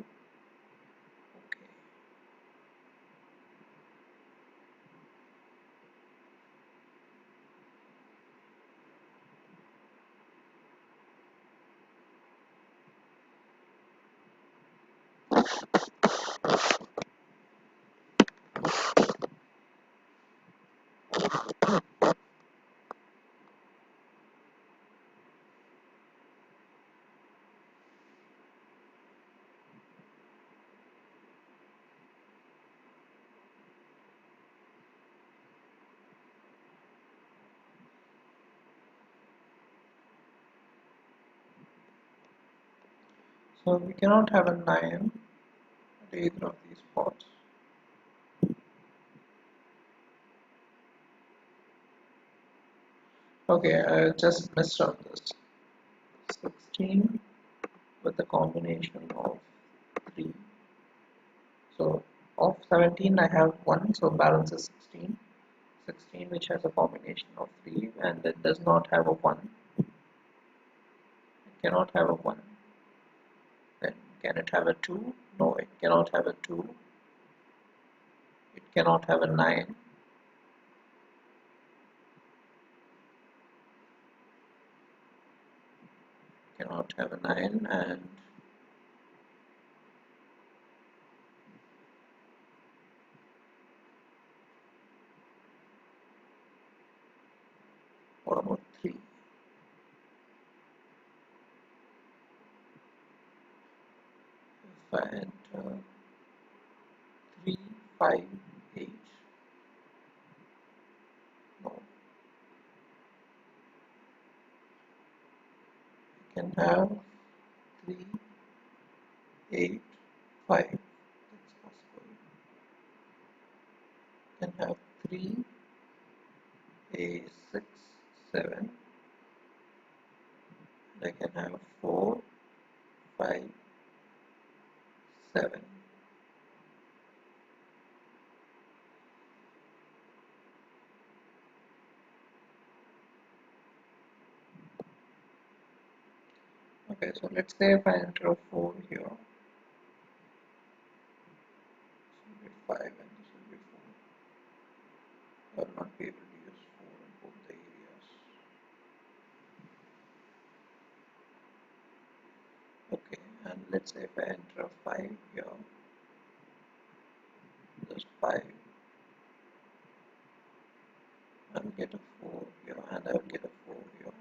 So we cannot have a 9 at either of these spots. Okay, I just messed up this. 16 with a combination of 3. So of 17 I have 1, so balance is 16. 16 which has a combination of 3 and it does not have a 1. It cannot have a 1. Then can it have a 2? No, it cannot have a 2. It cannot have a 9. Cannot have a 9 and what about 3? If I enter 3, 5, 8, no, I can have 3, 8, 5. That's possible. I can have 3, a 6, 7. And I can have 4, 5, 7. Okay, so let's say if I enter a 4 here, this will be 5 and this will be 4. I will not be able to use 4 in both the areas. Okay, and let's say if I enter a 5 here, this 5, I will get a 4 here and I will get a 4 here.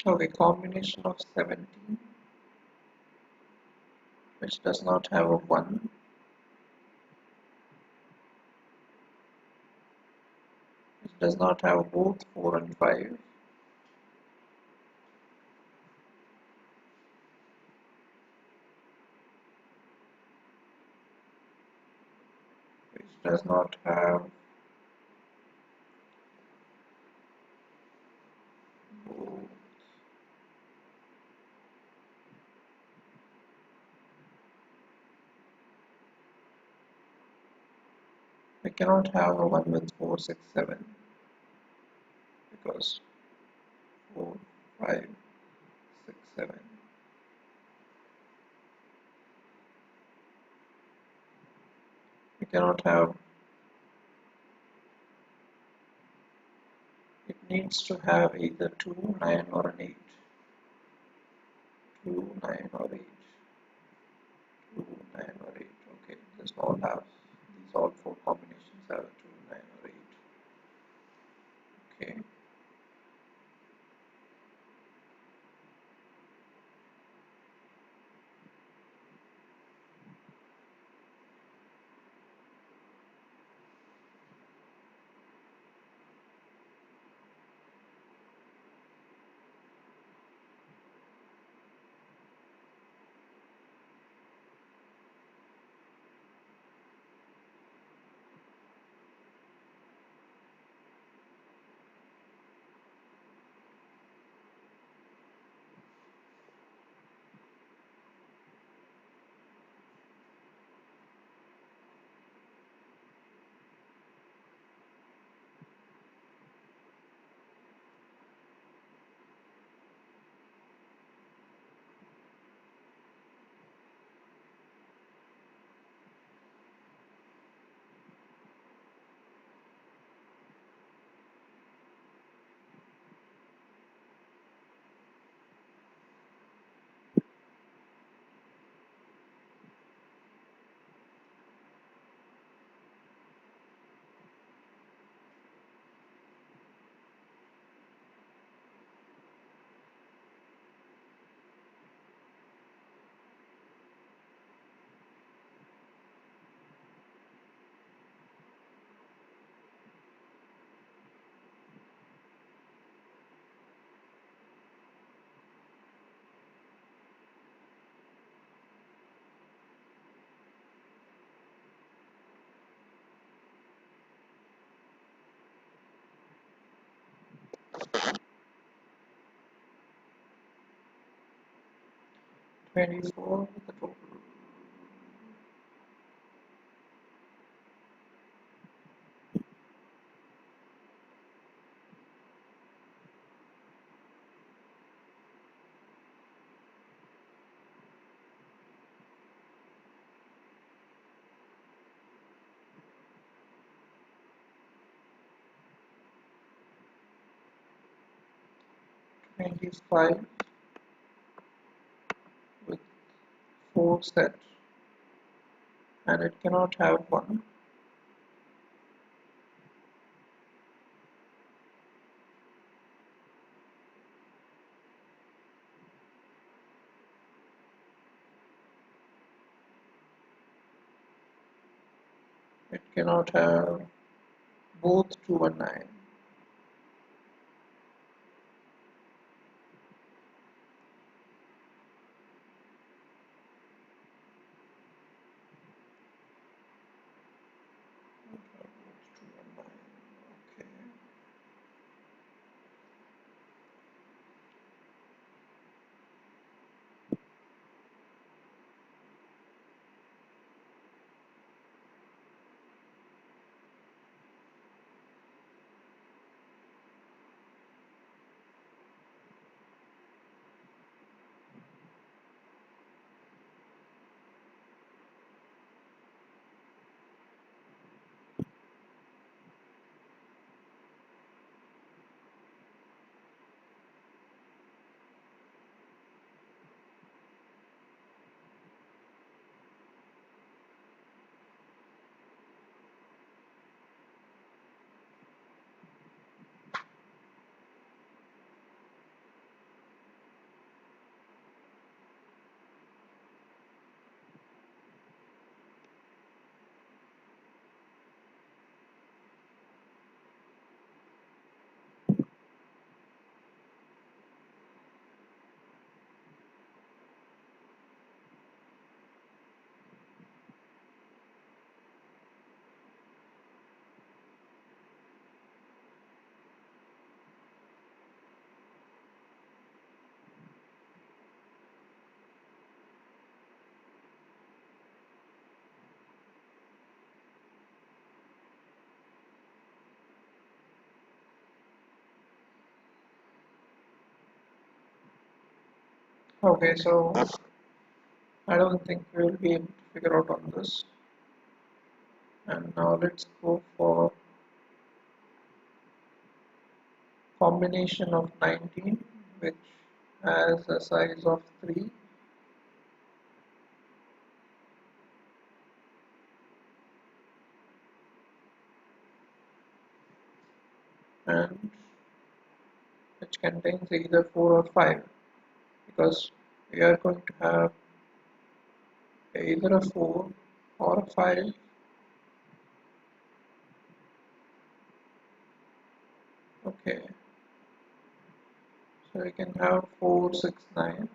Okay, combination of 17 which does not have a 1, which does not have both 4 and 5, which does not have both. We cannot have a 1 with 4, 6, 7 because 4, 5, 6, 7. We cannot have, it needs to have either 2, 9 or an 8. 2, 9 or 8. 2, 9 or 8. Okay, this all have, these all 4 combinations have 2, 9 or 8. Okay. 24 with the total. 25 with 4 set, and it cannot have 1. It cannot have both 2 and 9. Okay. Okay, so I don't think we will be able to figure out on this. And now let's go for combination of 19, which has a size of 3, and which contains either 4 or 5, because we are going to have either a 4 or a 5. Okay, so we can have 4, 6, 9,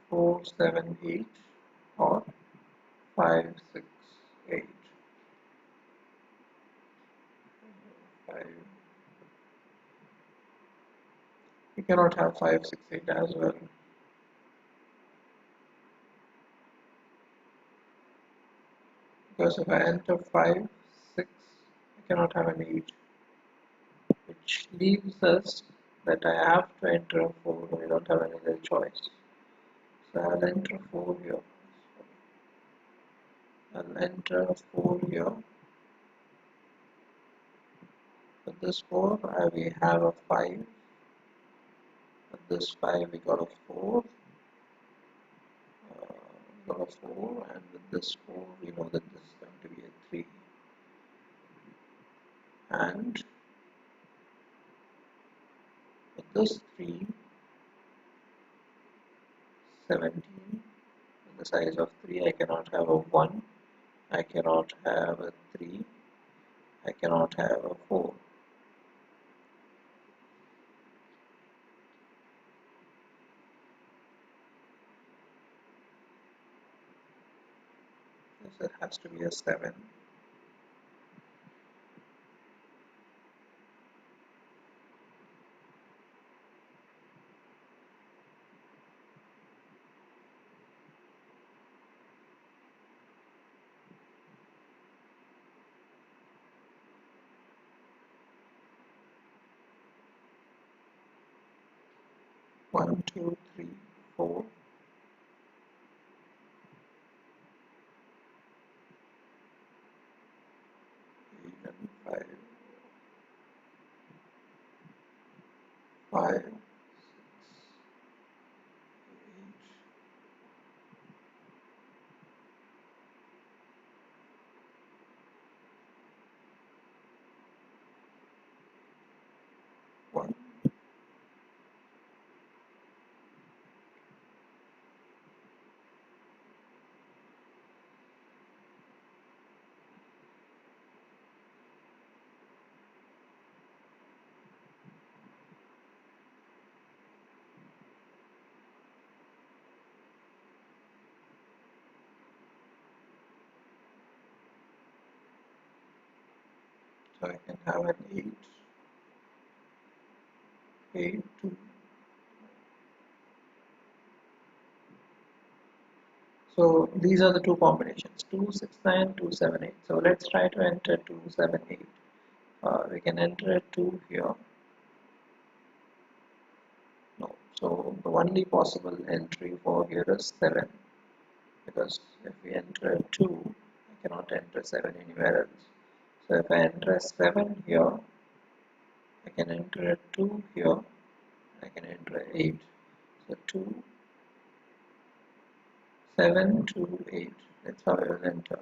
4, 7, 8, or 5, 6, 8. 5. We cannot have 5, 6, 8 as well, because if I enter 5, 6, I cannot have an 8, which leaves us that I have to enter a 4. I don't have any other choice. So I'll enter 4 here. I'll enter a 4 here. With this 4, we have a 5. With this 5, we got a 4. We got a 4, and with this 4, we know that this is going to be a 3. And with this 3, 17, with the size of 3, I cannot have a 1. I cannot have a 3. I cannot have a 4. This has to be a 7. 1, 2, 3, 4. Even 5, 5, 6, 8, 1. So I can have an 8, 8, 2. So these are the two combinations, 2, 6, 9, 2, 7, 8. So let's try to enter 2, 7, 8. We can enter a 2 here. No. So the only possible entry for here is 7. Because if we enter a 2, I cannot enter 7 anywhere else. So if I enter a 7 here, I can enter a 2 here, I can enter a 8. So 2, 7, 2, 8. That's how I will enter.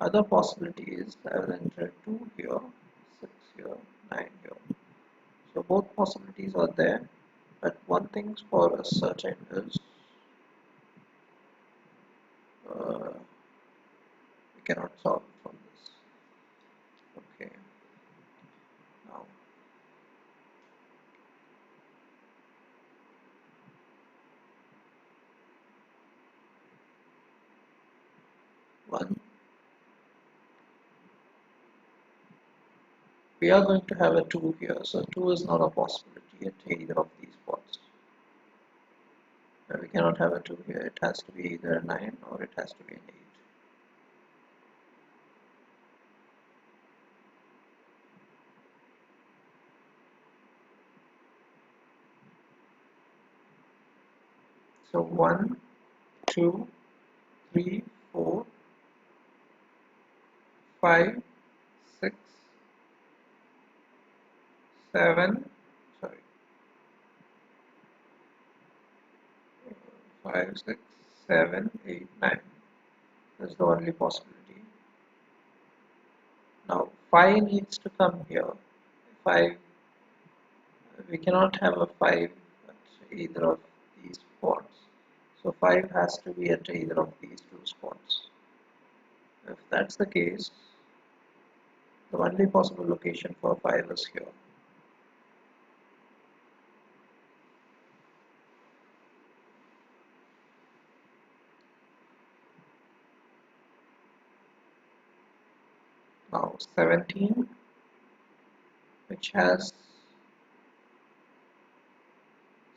Other possibility is I will enter 2 here, 6 here, 9 here. So both possibilities are there, but one thing for certain is we cannot solve from this. Okay, now 1. We are going to have a 2 here, so 2 is not a possibility at either of these spots. We cannot have a 2 here, it has to be either a 9 or it has to be an 8. So 1, 2, 3, 4, 5, 6, 7, sorry, 5, 6, 7, 8, 9. That's the only possibility. Now 5 needs to come here. 5, we cannot have a 5 at either of these spots. So 5 has to be at either of these two spots. If that's the case, the only possible location for 5 is here. Now 17, which has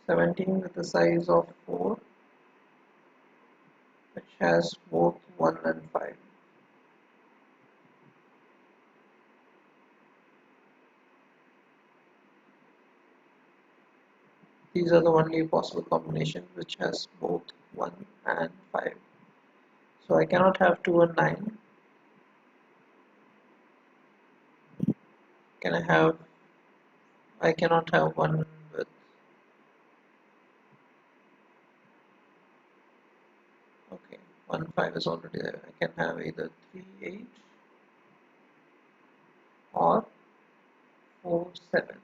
17 with the size of 4, which has both 1 and 5. These are the only possible combinations which has both 1 and 5. So I cannot have 2 and 9. Can I have? I cannot have 1 with. Okay, 1 5 is already there. I can have either 3 8 or 4 7.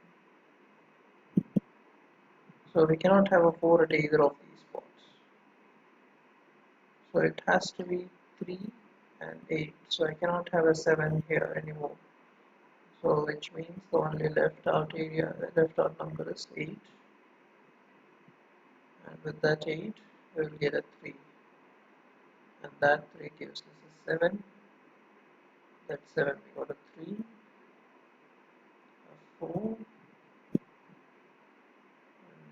So we cannot have a 4 at either of these spots. So it has to be 3 and 8. So I cannot have a 7 here anymore. So which means the only left out number is 8. And with that 8, we will get a 3. And that 3 gives us a 7. That 7 we got a 3, a 4, and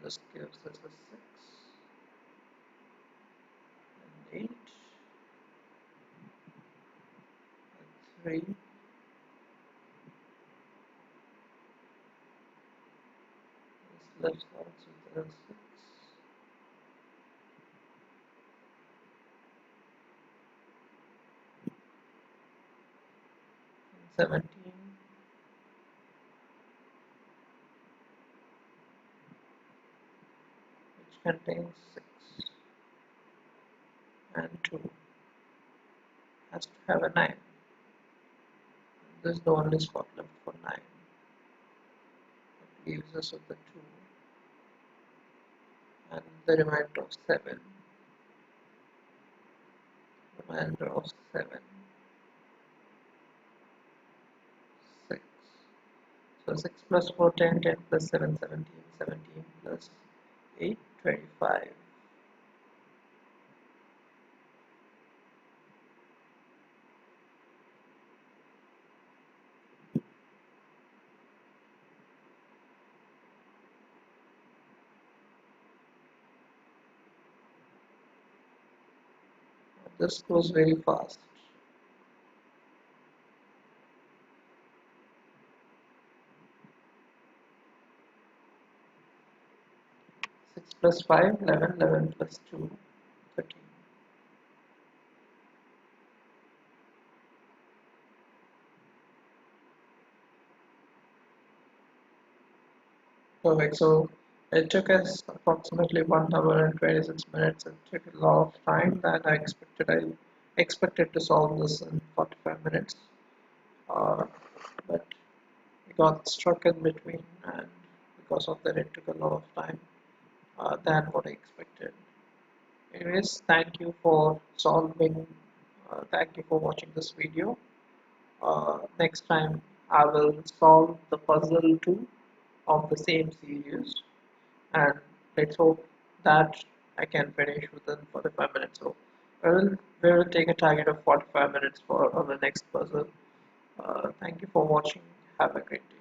this gives us a 6, and 8, and 3, this left out with a 6, and 17, which contains 6, and 2, has to have a 9. This is the only spot left for 9. It leaves us with the 2 and the remainder of 7. Remainder of 7, 6. So 6 plus 4, 10, 10 plus 7, 17, 17 plus 8, 25. This goes very fast. 6 plus 5, 11, 11 plus 2, 13. Perfect. So it took us approximately 1 hour and 26 minutes. It took a lot of time than I expected. I expected to solve this in 45 minutes. Uh, but we got stuck in between, and because of that, it took a lot of time than what I expected. Anyways, thank you for solving. Thank you for watching this video. Next time, I will solve the puzzle 2 of the same series, and let's hope that I can finish within 45 minutes. So we will take a target of 45 minutes for the next puzzle. Thank you for watching. Have a great day.